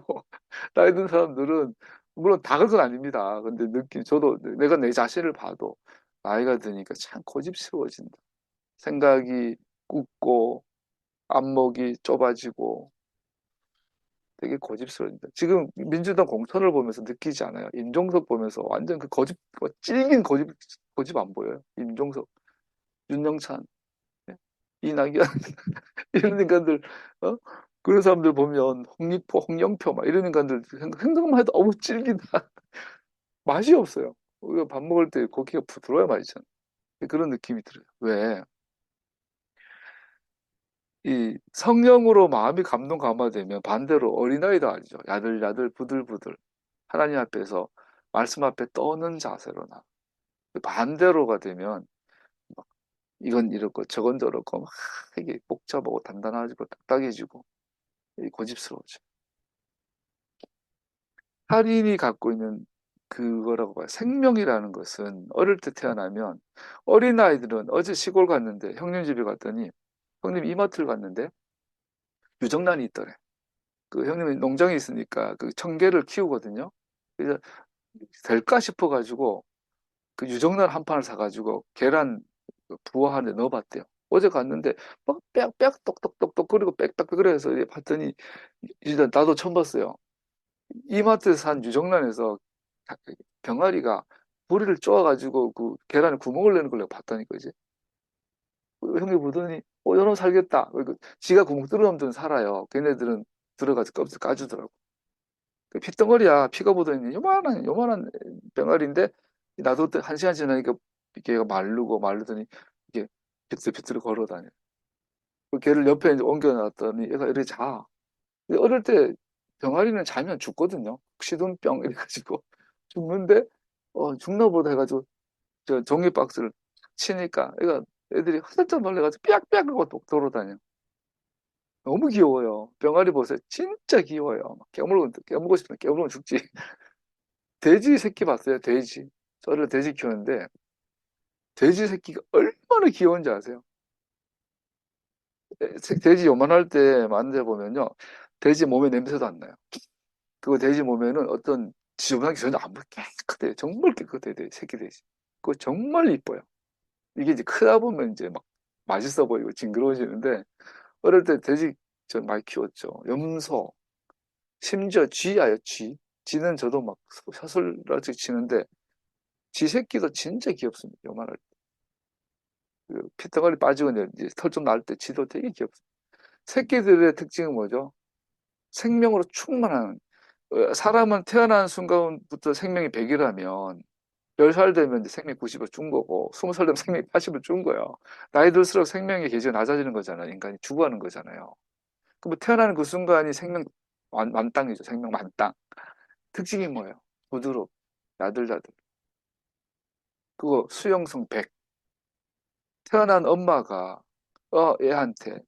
나이 든 사람들은 물론 다 그런 건 아닙니다. 근데 저도 내가 내 자신을 봐도 나이가 드니까 참 고집스러워진다. 생각이 굳고 안목이 좁아지고 되게 고집스러워진다. 지금 민주당 공천을 보면서 느끼지 않아요? 임종석 보면서 완전 그 찔긴 고집 안 보여요? 임종석, 윤영찬, 예? 이낙연 이런 인간들 어? 그런 사람들 보면 홍리포, 홍영표 막 이런 인간들 생각만 해도 어우 찔긴다. 맛이 없어요. 우리가 밥 먹을 때 고기가 부드러워야 맛있잖아. 그런 느낌이 들어요. 왜? 이 성령으로 마음이 감동 감화되면 반대로 어린아이도 아니죠. 야들야들 부들부들 하나님 앞에서 말씀 앞에 떠는 자세로 나. 반대로가 되면 막 이건 이렇고 저건 저렇고 막 이게 복잡하고 단단해지고 딱딱해지고 고집스러워져. 살인이 갖고 있는 그거라고 봐요. 생명이라는 것은 어릴 때 태어나면 어린아이들은 어제 시골 갔는데 형님 집에 갔더니 형님 이마트를 갔는데 유정란이 있더래. 그 형님이 농장에 있으니까 그 청개를 키우거든요. 그래서 될까 싶어 가지고 그 유정란 한 판을 사 가지고 계란 부화 안에 넣어 봤대요. 어제 갔는데 막 빽빽 똑똑똑똑 거리고 빽빽 거려서 봤더니 일단 나도 처음 봤어요. 이마트에서 산 유정란에서 병아리가 뿌리를 쪼아 가지고 그 계란에 구멍을 내는 걸 내가 봤다니까 이제. 형님 보더니 요놈 살겠다. 그리고 지가 구멍 뚫어놓으면 좀 살아요. 걔네들은 들어가서 껍질 까주더라고. 그 핏덩어리야. 피가 묻어있는 요만한 병아리인데 놔뒀 한 시간 지나니까 걔가 마르더니 이게 비틀비틀 걸어 다녀. 그 걔를 옆에 이제 옮겨놨더니 얘가 이렇게 자. 근데 어릴 때 병아리는 자면 죽거든요. 시든병 이래가지고 죽는데 죽나 보다 해가지고 저 종이 박스를 치니까 애가 애들이 화들짝 놀래가지고 삐약삐약 하고 또 돌아다녀. 너무 귀여워요. 병아리 보세요. 진짜 귀여워요. 깨물고 싶으면 깨물면 죽지. 돼지 새끼 봤어요? 돼지. 저를 돼지 키우는데 돼지 새끼가 얼마나 귀여운지 아세요? 돼지 요만할 때 만져보면요. 돼지 몸에 냄새도 안 나요. 그거 돼지 몸에는 어떤 지저분한 게 전혀 안 보여. 깨끗해요. 정말 깨끗해요. 새끼 돼지. 그거 정말 이뻐요. 이게 이제 크다 보면 이제 막 맛있어 보이고 징그러워지는데 어릴 때 돼지 저 많이 키웠죠. 염소, 심지어 쥐야요, 쥐. 쥐는 저도 막 사슬라지 치는데 쥐 새끼도 진짜 귀엽습니다. 요만할 때. 그 피덩어리 빠지고 이제 털 좀 날 때 쥐도 되게 귀엽습니다. 새끼들의 특징은 뭐죠? 생명으로 충만한 사람은 태어난 순간부터 생명이 100이라면 10살 되면 이제 생명 90을 준 거고, 20살 되면 생명 80을 준 거예요. 나이 들수록 생명의 계기가 낮아지는 거잖아요. 인간이 죽어가는 거잖아요. 그럼 태어나는 그 순간이 생명 만땅이죠. 생명 만땅. 특징이 뭐예요? 부드럽, 야들야들. 그거 수용성 100. 태어난 엄마가 애한테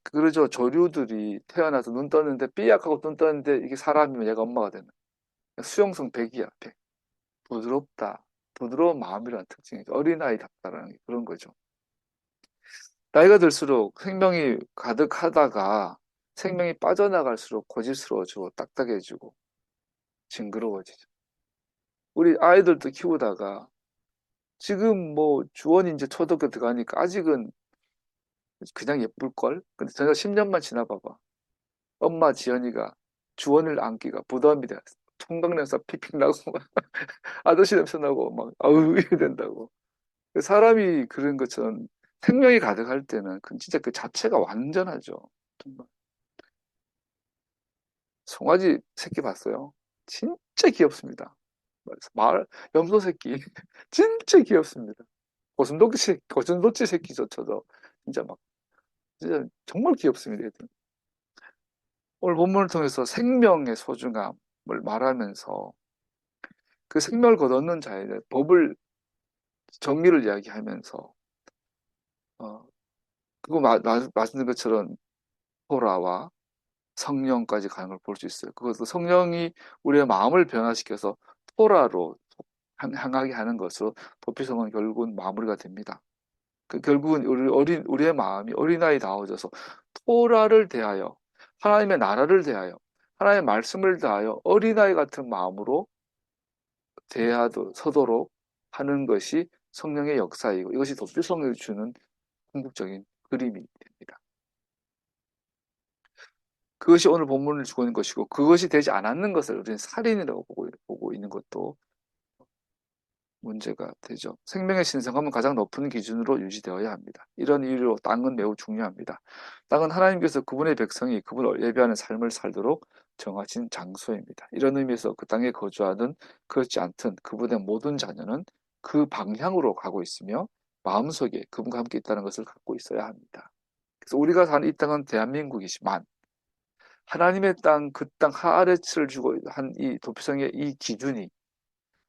그러죠. 조류들이 태어나서 눈 떴는데 삐약하고 눈 떴는데 이게 사람이면 얘가 엄마가 되는. 수용성 100이야. 100. 부드럽다. 부드러운 마음이라는 특징이죠. 어린아이답다라는 게 그런 거죠. 나이가 들수록 생명이 가득하다가 생명이 빠져나갈수록 고집스러워지고 딱딱해지고 징그러워지죠. 우리 아이들도 키우다가 지금 뭐 주원이 이제 초등학교 들어가니까 아직은 그냥 예쁠걸? 근데 저희가 10년만 지나봐봐. 엄마 지연이가 주원을 안기가 부담이 돼. 총각냄새 픽픽 나고 막 아저씨 냄새 나고 막 아우 이래 된다고. 사람이 그런 것처럼 생명이 가득할 때는 그 진짜 그 자체가 완전하죠. 정말. 송아지 새끼 봤어요? 진짜 귀엽습니다. 염소 새끼 진짜 귀엽습니다. 고슴도치 새끼조차도 진짜 막 진짜 정말 귀엽습니다. 얘들. 오늘 본문을 통해서 생명의 소중함을 말하면서 그 생명을 거둬는 자에 대해 법을 정의를 이야기하면서 어, 그거 말씀드린 것처럼 토라와 성령까지 가는 걸 볼 수 있어요. 그것도 성령이 우리의 마음을 변화시켜서 토라로 향하게 하는 것으로 도피성은 결국은 마무리가 됩니다. 결국은 우리의 마음이 어린아이다워져서 토라를 대하여 하나님의 나라를 대하여 하나님의 말씀을 대하여 어린아이 같은 마음으로 서도록 하는 것이 성령의 역사이고 이것이 도피성을 주는 궁극적인 그림이 됩니다. 그것이 오늘 본문을 주고 있는 것이고 그것이 되지 않았는 것을 우리는 살인이라고 보고 있는 것도 문제가 되죠. 생명의 신성함은 가장 높은 기준으로 유지되어야 합니다. 이런 이유로 땅은 매우 중요합니다. 땅은 하나님께서 그분의 백성이 그분을 예배하는 삶을 살도록 정하신 장소입니다. 이런 의미에서 그 땅에 거주하든 그렇지 않든 그분의 모든 자녀는 그 방향으로 가고 있으며 마음속에 그분과 함께 있다는 것을 갖고 있어야 합니다. 그래서 우리가 사는 이 땅은 대한민국이지만 하나님의 땅, 그 땅 하아레츠를 주고 한 이 도피성의 이 기준이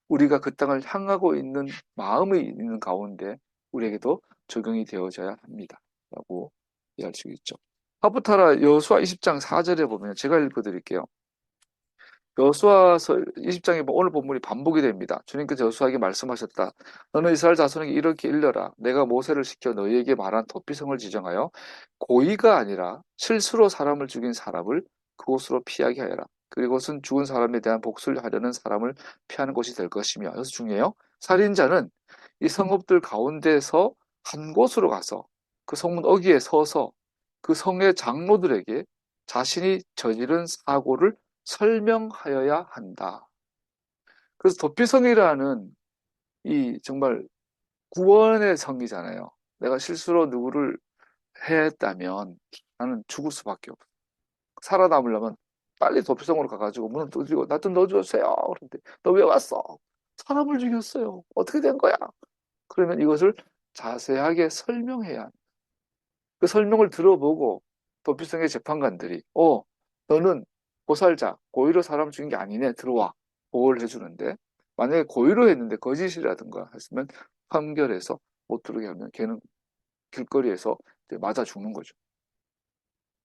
우리가 그 땅을 향하고 있는 마음이 있는 가운데 우리에게도 적용이 되어져야 합니다. 라고 이해할 수 있죠. 하프타라 여수와 20장 4절에 보면 제가 읽어드릴게요. 여수와서 20장에 오늘 본문이 반복이 됩니다. 주님께서 여수아에게 말씀하셨다. 너는 이스라엘 자손에게 이렇게 일러라. 내가 모세를 시켜 너희에게 말한 도피성을 지정하여 고의가 아니라 실수로 사람을 죽인 사람을 그곳으로 피하게 하여라. 그리고는 죽은 사람에 대한 복수를 하려는 사람을 피하는 곳이 될 것이며 여기서 중요해요. 살인자는 이 성읍들 가운데서 한 곳으로 가서 그 성문 어귀에 서서 그 성의 장로들에게 자신이 저지른 사고를 설명하여야 한다. 그래서 도피성이라는 이 정말 구원의 성이잖아요. 내가 실수로 누구를 해했다면 나는 죽을 수밖에 없어. 살아남으려면 빨리 도피성으로 가가지고 문을 두드리고 나 좀 넣어주세요. 그런데 너 왜 왔어? 사람을 죽였어요. 어떻게 된 거야? 그러면 이것을 자세하게 설명해야 합니다. 그 설명을 들어보고 도피성의 재판관들이 너는 고살자, 고의로 사람 죽인 게 아니네. 들어와. 보호를 해주는데 만약에 고의로 했는데 거짓이라든가 했으면 판결해서 못 들어오게 하면 걔는 길거리에서 맞아 죽는 거죠.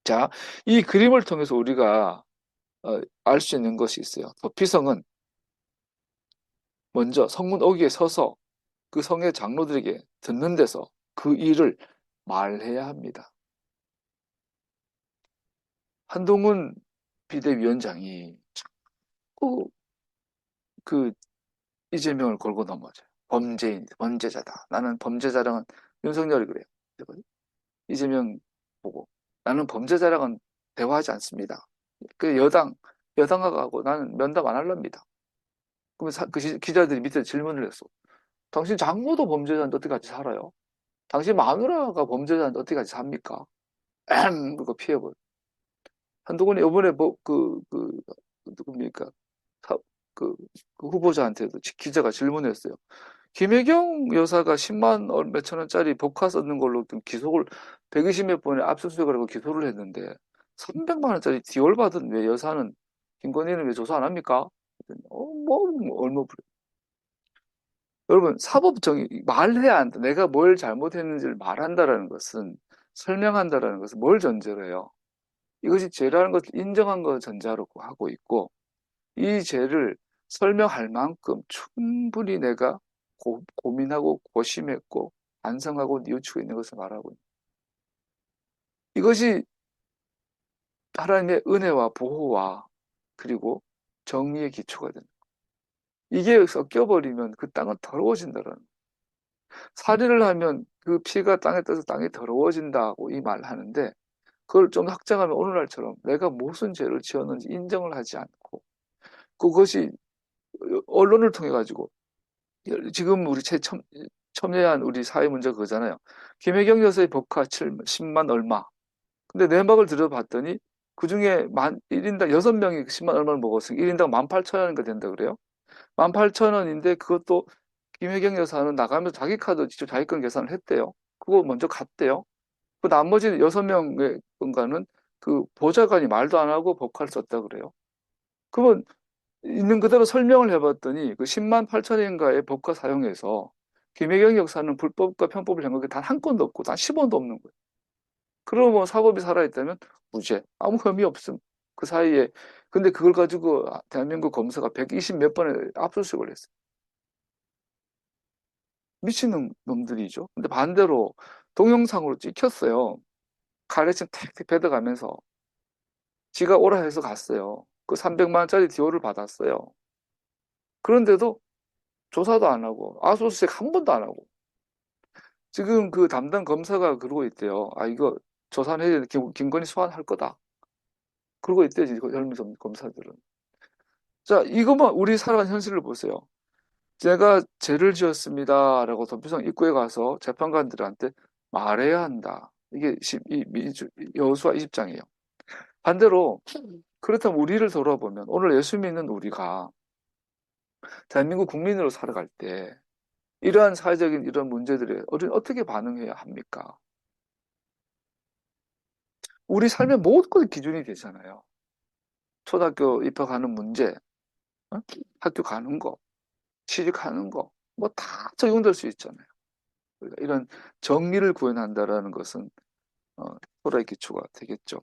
자, 이 그림을 통해서 우리가 알 수 있는 것이 있어요. 도피성은 먼저 성문 어귀에 서서 그 성의 장로들에게 듣는 데서 그 일을 말해야 합니다. 한동훈 비대위원장이 자꾸 그 이재명을 걸고 넘어져요. 범죄자다. 나는 범죄자랑은 윤석열이 그래요. 이재명 보고 나는 범죄자랑은 대화하지 않습니다. 그 여당하고 나는 면담 안 할랍니다. 그러면 기자들이 밑에 질문을 했어. 당신 장모도 범죄자인데 어떻게 같이 살아요? 당신 마누라가 범죄자인데 어떻게 같이 삽니까? 그거 피해버려. 한동훈이 이번에 누굽니까? 그, 그 후보자한테도 기자가 질문했어요. 김혜경 여사가 10만 몇천 원짜리 복화 썼는 걸로 기소를 120 몇 번에 압수수색을 하고 기소를 했는데 300만 원짜리 디올 받은 왜 여사는 김건희는 왜 조사 안 합니까? 뭐 얼마 부려. 여러분 사법정의 말해야 한다. 내가 뭘 잘못했는지를 말한다라는 것은 설명한다라는 것은 뭘 전제로 해요? 이것이 죄라는 것을 인정한 것 전제로 하고 있고 이 죄를 설명할 만큼 충분히 내가 고민하고 고심했고 반성하고 뉘우치고 있는 것을 말하고 있는 이것이 하나님의 은혜와 보호와 그리고 정의의 기초가 된다. 이게 섞여버리면 그 땅은 더러워진다라는 살인을 하면 그 피가 땅에 떠서 땅이 더러워진다고 이 말을 하는데 그걸 좀 확장하면 오늘날처럼 내가 무슨 죄를 지었는지 인정을 하지 않고 그것이 언론을 통해 가지고 지금 우리 첨예한 우리 사회 문제가 그거잖아요. 김혜경 여사의 법화 10만 얼마. 근데 내막을 들여봤더니 그중에 1인당 6명이 10만 얼마를 먹었으니 1인당 18,000원인가 된다 그래요. 18,000원인데 그것도 김혜경 여사는 나가면서 자기 카드 직접 자기 건 계산을 했대요. 그거 먼저 갔대요. 그 나머지 6명의 건가는 그 보좌관이 말도 안 하고 법화를 썼다 그래요. 그러면 있는 그대로 설명을 해봤더니 그 10만 8천인가의 법과 사용해서 김혜경 역사는 불법과 편법을 한 게 단 한 건도 없고 단 10원도 없는 거예요. 그러면 뭐 사법이 살아있다면 무죄, 아무 혐의 없음. 그 사이에 근데 그걸 가지고 대한민국 검사가 120 몇 번에 압수수색을 했어요. 미친 놈들이죠. 근데 반대로 동영상으로 찍혔어요. 칼레침 택택 뱉어가면서 지가 오라 해서 갔어요. 그 300만 원짜리 디오를 받았어요. 그런데도 조사도 안 하고 압수수색 한 번도 안 하고 지금 그 담당 검사가 그러고 있대요. 아 이거 조사는 해야 되는데 김건희 소환할 거다. 그러고 있대요. 젊은 검사들은. 자 이것만 우리 살아가는 현실을 보세요. 제가 죄를 지었습니다라고 도피성 입구에 가서 재판관들한테 말해야 한다. 이게 여호수아 20장이에요. 반대로 그렇다면 우리를 돌아보면 오늘 예수 믿는 우리가 대한민국 국민으로 살아갈 때 이러한 사회적인 이런 문제들에 우리는 어떻게 반응해야 합니까? 우리 삶의 모든 것이 기준이 되잖아요. 초등학교 입학하는 문제, 어? 학교 가는 거, 취직하는 거, 뭐 다 적용될 수 있잖아요. 그러니까 이런 정리를 구현한다라는 것은 토라의 기초가 되겠죠.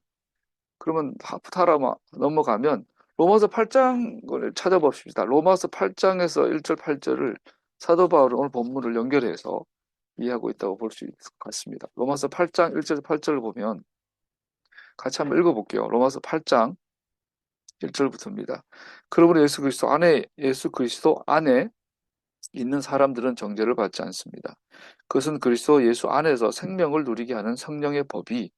그러면 하프타라 넘어가면 로마서 8장을 찾아봅시다. 로마서 8장에서 1절 8절을 사도 바울은 오늘 본문을 연결해서 이해하고 있다고 볼 수 있을 것 같습니다. 로마서 8장 1절 8절을 보면 같이 한번 읽어볼게요. 로마서 8장 1절부터입니다. 그러므로 예수 그리스도 안에 있는 사람들은 정죄를 받지 않습니다. 그것은 그리스도 예수 안에서 생명을 누리게 하는 성령의 법이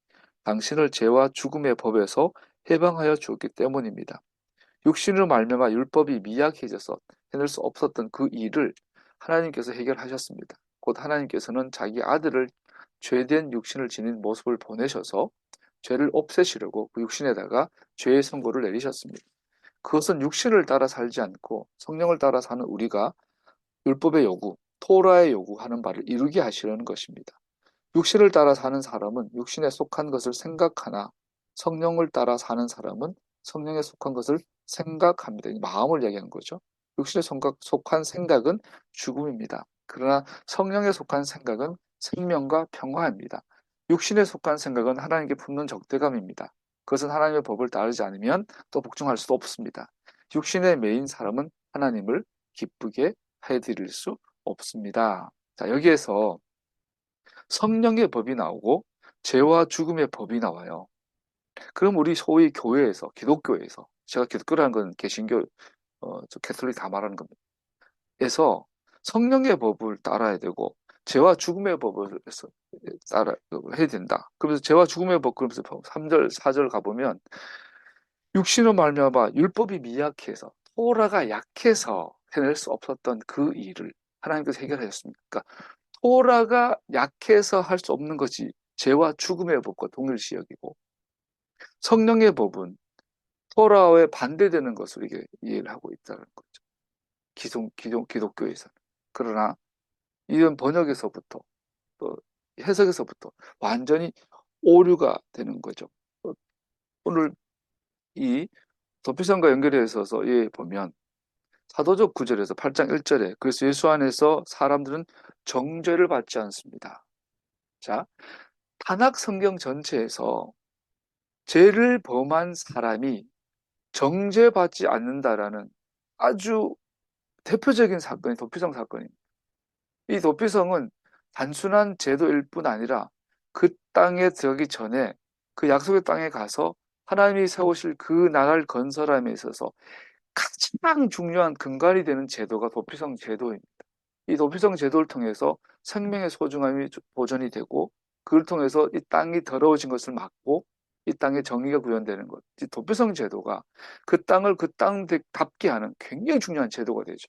당신을 죄와 죽음의 법에서 해방하여 주었기 때문입니다. 육신으로 말미암아 율법이 미약해져서 해낼 수 없었던 그 일을 하나님께서 해결하셨습니다. 곧 하나님께서는 자기 아들을 죄된 육신을 지닌 모습을 보내셔서 죄를 없애시려고 그 육신에다가 죄의 선고를 내리셨습니다. 그것은 육신을 따라 살지 않고 성령을 따라 사는 우리가 율법의 요구, 토라의 요구하는 바를 이루게 하시려는 것입니다. 육신을 따라 사는 사람은 육신에 속한 것을 생각하나 성령을 따라 사는 사람은 성령에 속한 것을 생각합니다. 마음을 얘기한 거죠. 육신에 속한 생각은 죽음입니다. 그러나 성령에 속한 생각은 생명과 평화입니다. 육신에 속한 생각은 하나님께 품는 적대감입니다. 그것은 하나님의 법을 따르지 않으면 또 복종할 수 없습니다. 육신의 메인 사람은 하나님을 기쁘게 해드릴 수 없습니다. 자, 여기에서 성령의 법이 나오고 죄와 죽음의 법이 나와요. 그럼 우리 소위 교회에서, 기독교에서, 제가 기독교라는 건 개신교, 캐톨릭 다 말하는 겁니다. 에서 성령의 법을 따라야 되고 죄와 죽음의 법을 따라 해야 된다. 그러면서 죄와 죽음의 법 그러면서 3절, 4절 가보면 육신으로 말미암아 율법이 미약해서 토라가 약해서 해낼 수 없었던 그 일을 하나님께서 해결하셨습니다. 그러니까 토라가 약해서 할 수 없는 것이 죄와 죽음의 법과 동일시 여기고 성령의 법은 토라에 반대되는 것을 이게 이해를 하고 있다는 거죠. 기독교에서는. 그러나 이런 번역에서부터 또 해석에서부터 완전히 오류가 되는 거죠. 어, 오늘 이 도피성과 연결해 있어서 예 보면 사도적 구절에서 8장 1절에 그래서 예수 안에서 사람들은 정죄를 받지 않습니다. 자, 탄악 성경 전체에서 죄를 범한 사람이 정죄받지 않는다라는 아주 대표적인 사건이 도피성 사건입니다. 이 도피성은 단순한 제도일 뿐 아니라 그 땅에 들어가기 전에 그 약속의 땅에 가서 하나님이 세우실 그 나라를 건설함에 있어서 가장 중요한 근간이 되는 제도가 도피성 제도입니다. 이 도피성 제도를 통해서 생명의 소중함이 보존이 되고 그걸 통해서 이 땅이 더러워진 것을 막고 이 땅에 정의가 구현되는 것. 이 도피성 제도가 그 땅을 그 땅답게 하는 굉장히 중요한 제도가 되죠.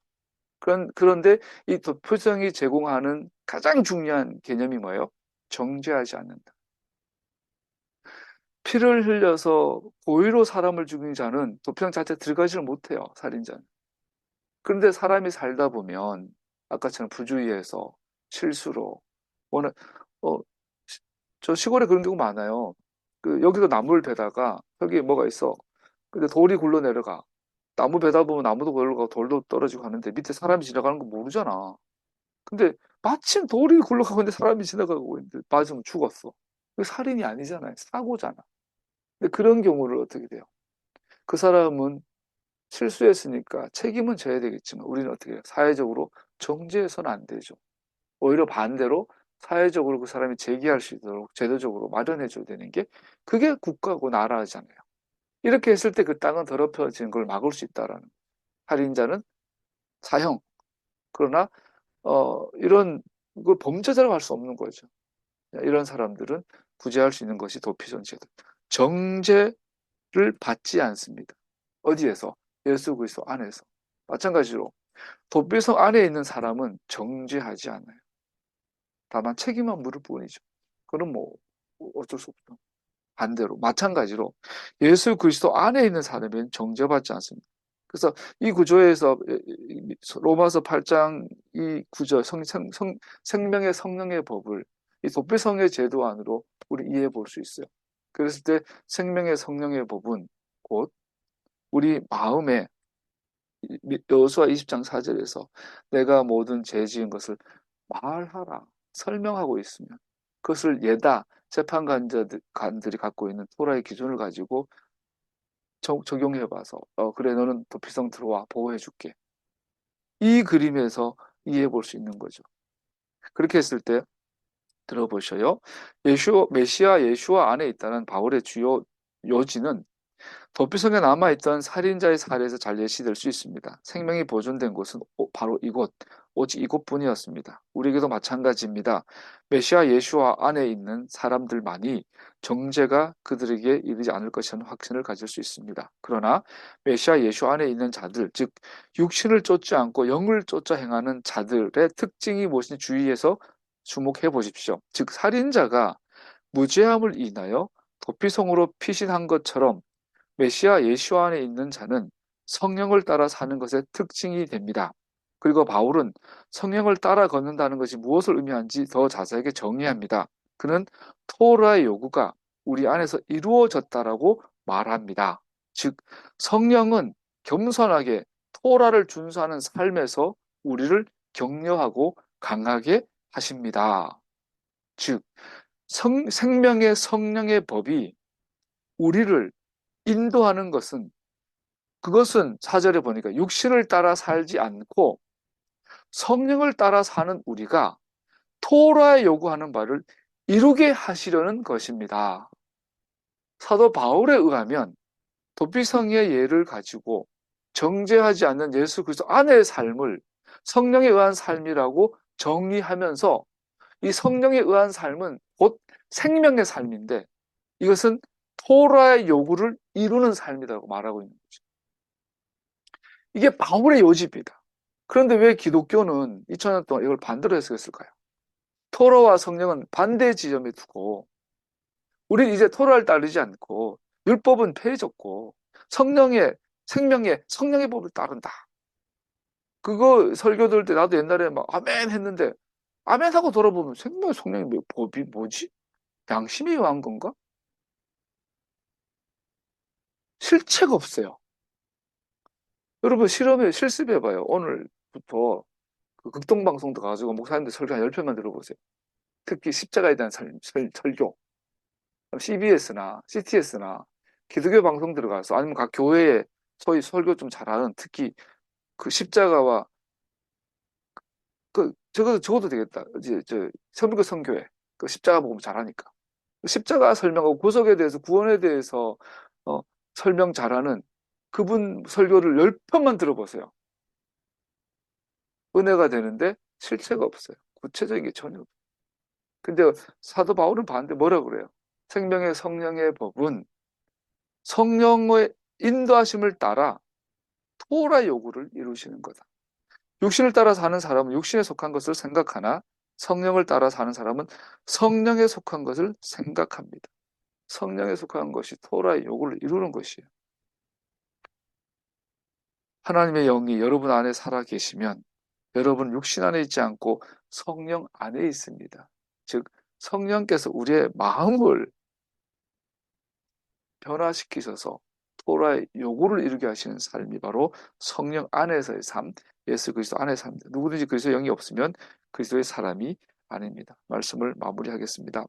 그런데 이 도피성이 제공하는 가장 중요한 개념이 뭐예요? 정죄하지 않는다. 피를 흘려서 고의로 사람을 죽인 자는 도피성 자체에 들어가지를 못해요. 살인자는. 그런데 사람이 살다 보면 아까처럼 부주의해서 실수로 워낙 어, 저 시골에 그런 경우 많아요. 그 여기도 나무를 베다가 여기 뭐가 있어. 근데 돌이 굴러 내려가. 나무 베다 보면 나무도 굴러가고 돌도 떨어지고 하는데 밑에 사람이 지나가는 거 모르잖아. 근데 마침 돌이 굴러가고 있는데 사람이 지나가고 있는데 맞으면 죽었어. 그 살인이 아니잖아요. 사고잖아. 근데 그런 경우를 어떻게 돼요? 그 사람은 실수했으니까 책임은 져야 되겠지만 우리는 어떻게 해요? 사회적으로 정죄해서는 안 되죠. 오히려 반대로 사회적으로 그 사람이 재기할 수 있도록 제도적으로 마련해 줘야 되는 게 그게 국가고 나라잖아요. 이렇게 했을 때 그 땅은 더럽혀지는 걸 막을 수 있다라는. 살인자는 사형. 그러나 이런 그 범죄자라고 할 수 없는 거죠. 이런 사람들은 구제할 수 있는 것이 도피성 제도. 정죄를 받지 않습니다. 어디에서? 예수 그리스도 안에서. 마찬가지로 도피성 안에 있는 사람은 정죄하지 않아요. 다만 책임만 물을 뿐이죠. 그건 뭐 어쩔 수 없죠. 반대로 마찬가지로 예수 그리스도 안에 있는 사람은 정죄받지 않습니다. 그래서 이 구조에서 로마서 8장 이 구조 생명의 성령의 법을 이 도피성의 제도 안으로 우리 이해해 볼 수 있어요. 그랬을 때 생명의 성령의 법은 곧 우리 마음에 여호수아 20장 4절에서 내가 모든 죄 지은 것을 말하라 설명하고 있으면 그것을 예다 재판관들이 갖고 있는 토라의 기준을 가지고 적용해 봐서 그래 너는 도피성 들어와 보호해 줄게. 이 그림에서 이해해 볼 수 있는 거죠. 그렇게 했을 때 들어보셔요. 메시아 예수와 안에 있다는 바울의 주요 요지는 도피성에 남아있던 살인자의 사례에서 잘 예시될 수 있습니다. 생명이 보존된 곳은 바로 이곳, 오직 이곳뿐이었습니다. 우리에게도 마찬가지입니다. 메시아 예수와 안에 있는 사람들만이 정죄가 그들에게 이르지 않을 것이라는 확신을 가질 수 있습니다. 그러나 메시아 예수 안에 있는 자들, 즉 육신을 쫓지 않고 영을 쫓아 행하는 자들의 특징이 무엇인지 주의해서 주목해 보십시오. 즉 살인자가 무죄함을 인하여 도피성으로 피신한 것처럼 메시아 예수 안에 있는 자는 성령을 따라 사는 것의 특징이 됩니다. 그리고 바울은 성령을 따라 걷는다는 것이 무엇을 의미하는지 더 자세하게 정의합니다. 그는 토라의 요구가 우리 안에서 이루어졌다라고 말합니다. 즉 성령은 겸손하게 토라를 준수하는 삶에서 우리를 격려하고 강하게 하십니다. 즉 생명의 성령의 법이 우리를 인도하는 것은 그것은 4절에 보니까 육신을 따라 살지 않고 성령을 따라 사는 우리가 토라에 요구하는 바를 이루게 하시려는 것입니다. 사도 바울에 의하면 도피성의 예를 가지고 정죄하지 않는 예수 그리스도 안의 삶을 성령에 의한 삶이라고 정의하면서 이 성령에 의한 삶은 곧 생명의 삶인데 이것은 토라의 요구를 이루는 삶이라고 말하고 있는 거죠. 이게 바울의 요지입니다. 그런데 왜 기독교는 2000년 동안 이걸 반대로 해석했을까요? 토라와 성령은 반대 지점에 두고 우리는 이제 토라를 따르지 않고 율법은 폐해졌고 성령의 생명의 성령의 법을 따른다. 그거 설교 들을 때 나도 옛날에 막 아멘 했는데 아멘 하고 돌아보면 생명의 성령이 법이 뭐지? 양심이 의한 건가? 실체가 없어요. 여러분 실습해봐요. 오늘부터 그 극동방송도 가지고 목사님들 설교 한 10편만 들어보세요. 특히 십자가에 대한 설교. CBS나 CTS나 기독교 방송 들어가서 아니면 각 교회에 소위 설교 좀 잘하는 특히 그 십자가와 적어도 되겠다. 이제 서민교 선교회 그 십자가 보면 잘하니까 십자가 설명하고 구속에 대해서 구원에 대해서 어, 설명 잘하는 그분 설교를 10편만 들어보세요. 은혜가 되는데 실체가 없어요. 구체적인 게 전혀 없어요. 근데 사도 바울은 반대 뭐라 그래요? 생명의 성령의 법은 성령의 인도하심을 따라 토라 요구를 이루시는 거다. 육신을 따라 사는 사람은 육신에 속한 것을 생각하나 성령을 따라 사는 사람은 성령에 속한 것을 생각합니다. 성령에 속한 것이 토라의 요구를 이루는 것이에요. 하나님의 영이 여러분 안에 살아 계시면 여러분 육신 안에 있지 않고 성령 안에 있습니다. 즉 성령께서 우리의 마음을 변화시키셔서 토라의 요구를 이루게 하시는 삶이 바로 성령 안에서의 삶, 예수 그리스도 안의 삶입니다. 누구든지 그리스도의 영이 없으면 그리스도의 사람이 아닙니다. 말씀을 마무리하겠습니다.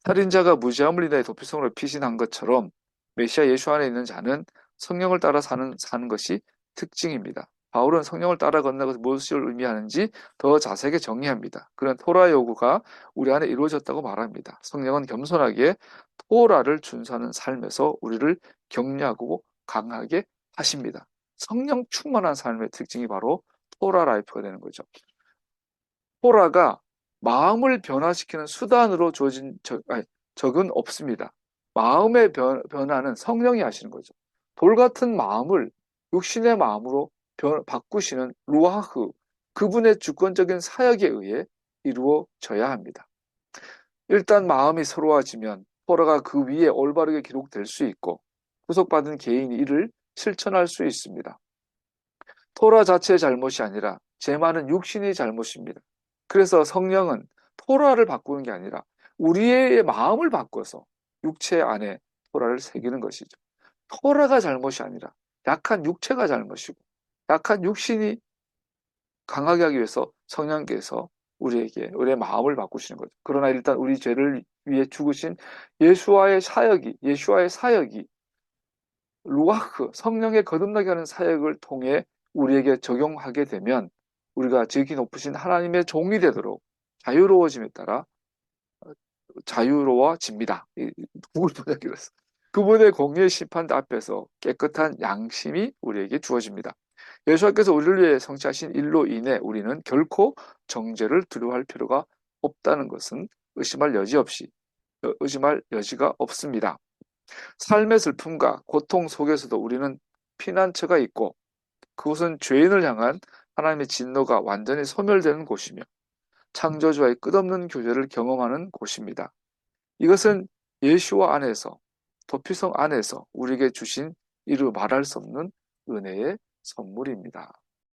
살인자가 무죄함을 인하여 도피성으로 피신한 것처럼 메시아 예수 안에 있는 자는 성령을 따라 사는 것이 특징입니다. 바울은 성령을 따라 걷는 것이 무엇을 의미하는지 더 자세하게 정의합니다. 그런 토라 요구가 우리 안에 이루어졌다고 말합니다. 성령은 겸손하게 토라를 준수하는 삶에서 우리를 격려하고 강하게 하십니다. 성령 충만한 삶의 특징이 바로 토라 라이프가 되는 거죠. 토라가 마음을 변화시키는 수단으로 주어진 적은 없습니다. 마음의 변화는 성령이 하시는 거죠. 돌 같은 마음을 육신의 마음으로 바꾸시는 루아흐, 그분의 주권적인 사역에 의해 이루어져야 합니다. 일단 마음이 새로워지면 토라가 그 위에 올바르게 기록될 수 있고 구속받은 개인이 이를 실천할 수 있습니다. 토라 자체의 잘못이 아니라 제 말은 육신의 잘못입니다. 그래서 성령은 토라를 바꾸는 게 아니라 우리의 마음을 바꿔서 육체 안에 토라를 새기는 것이죠. 토라가 잘못이 아니라 약한 육체가 잘못이고 약한 육신이 강하게 하기 위해서 성령께서 우리의 마음을 바꾸시는 거죠. 그러나 일단 우리 죄를 위해 죽으신 예수와의 사역이 루아흐, 성령의 거듭나게 하는 사역을 통해 우리에게 적용하게 되면 우리가 지극히 높으신 하나님의 종이 되도록 자유로워짐에 따라 자유로워집니다. 누굴 번역기로 했어. 그분의 공의의 심판 앞에서 깨끗한 양심이 우리에게 주어집니다. 예수님께서 우리를 위해 성취하신 일로 인해 우리는 결코 정죄를 두려워할 필요가 없다는 것은 의심할 여지가 없습니다. 삶의 슬픔과 고통 속에서도 우리는 피난처가 있고 그곳은 죄인을 향한 하나님의 진노가 완전히 소멸되는 곳이며 창조주와의 끝없는 교제를 경험하는 곳입니다. 이것은 예수와 안에서 도피성 안에서 우리에게 주신 이루 말할 수 없는 은혜의 선물입니다.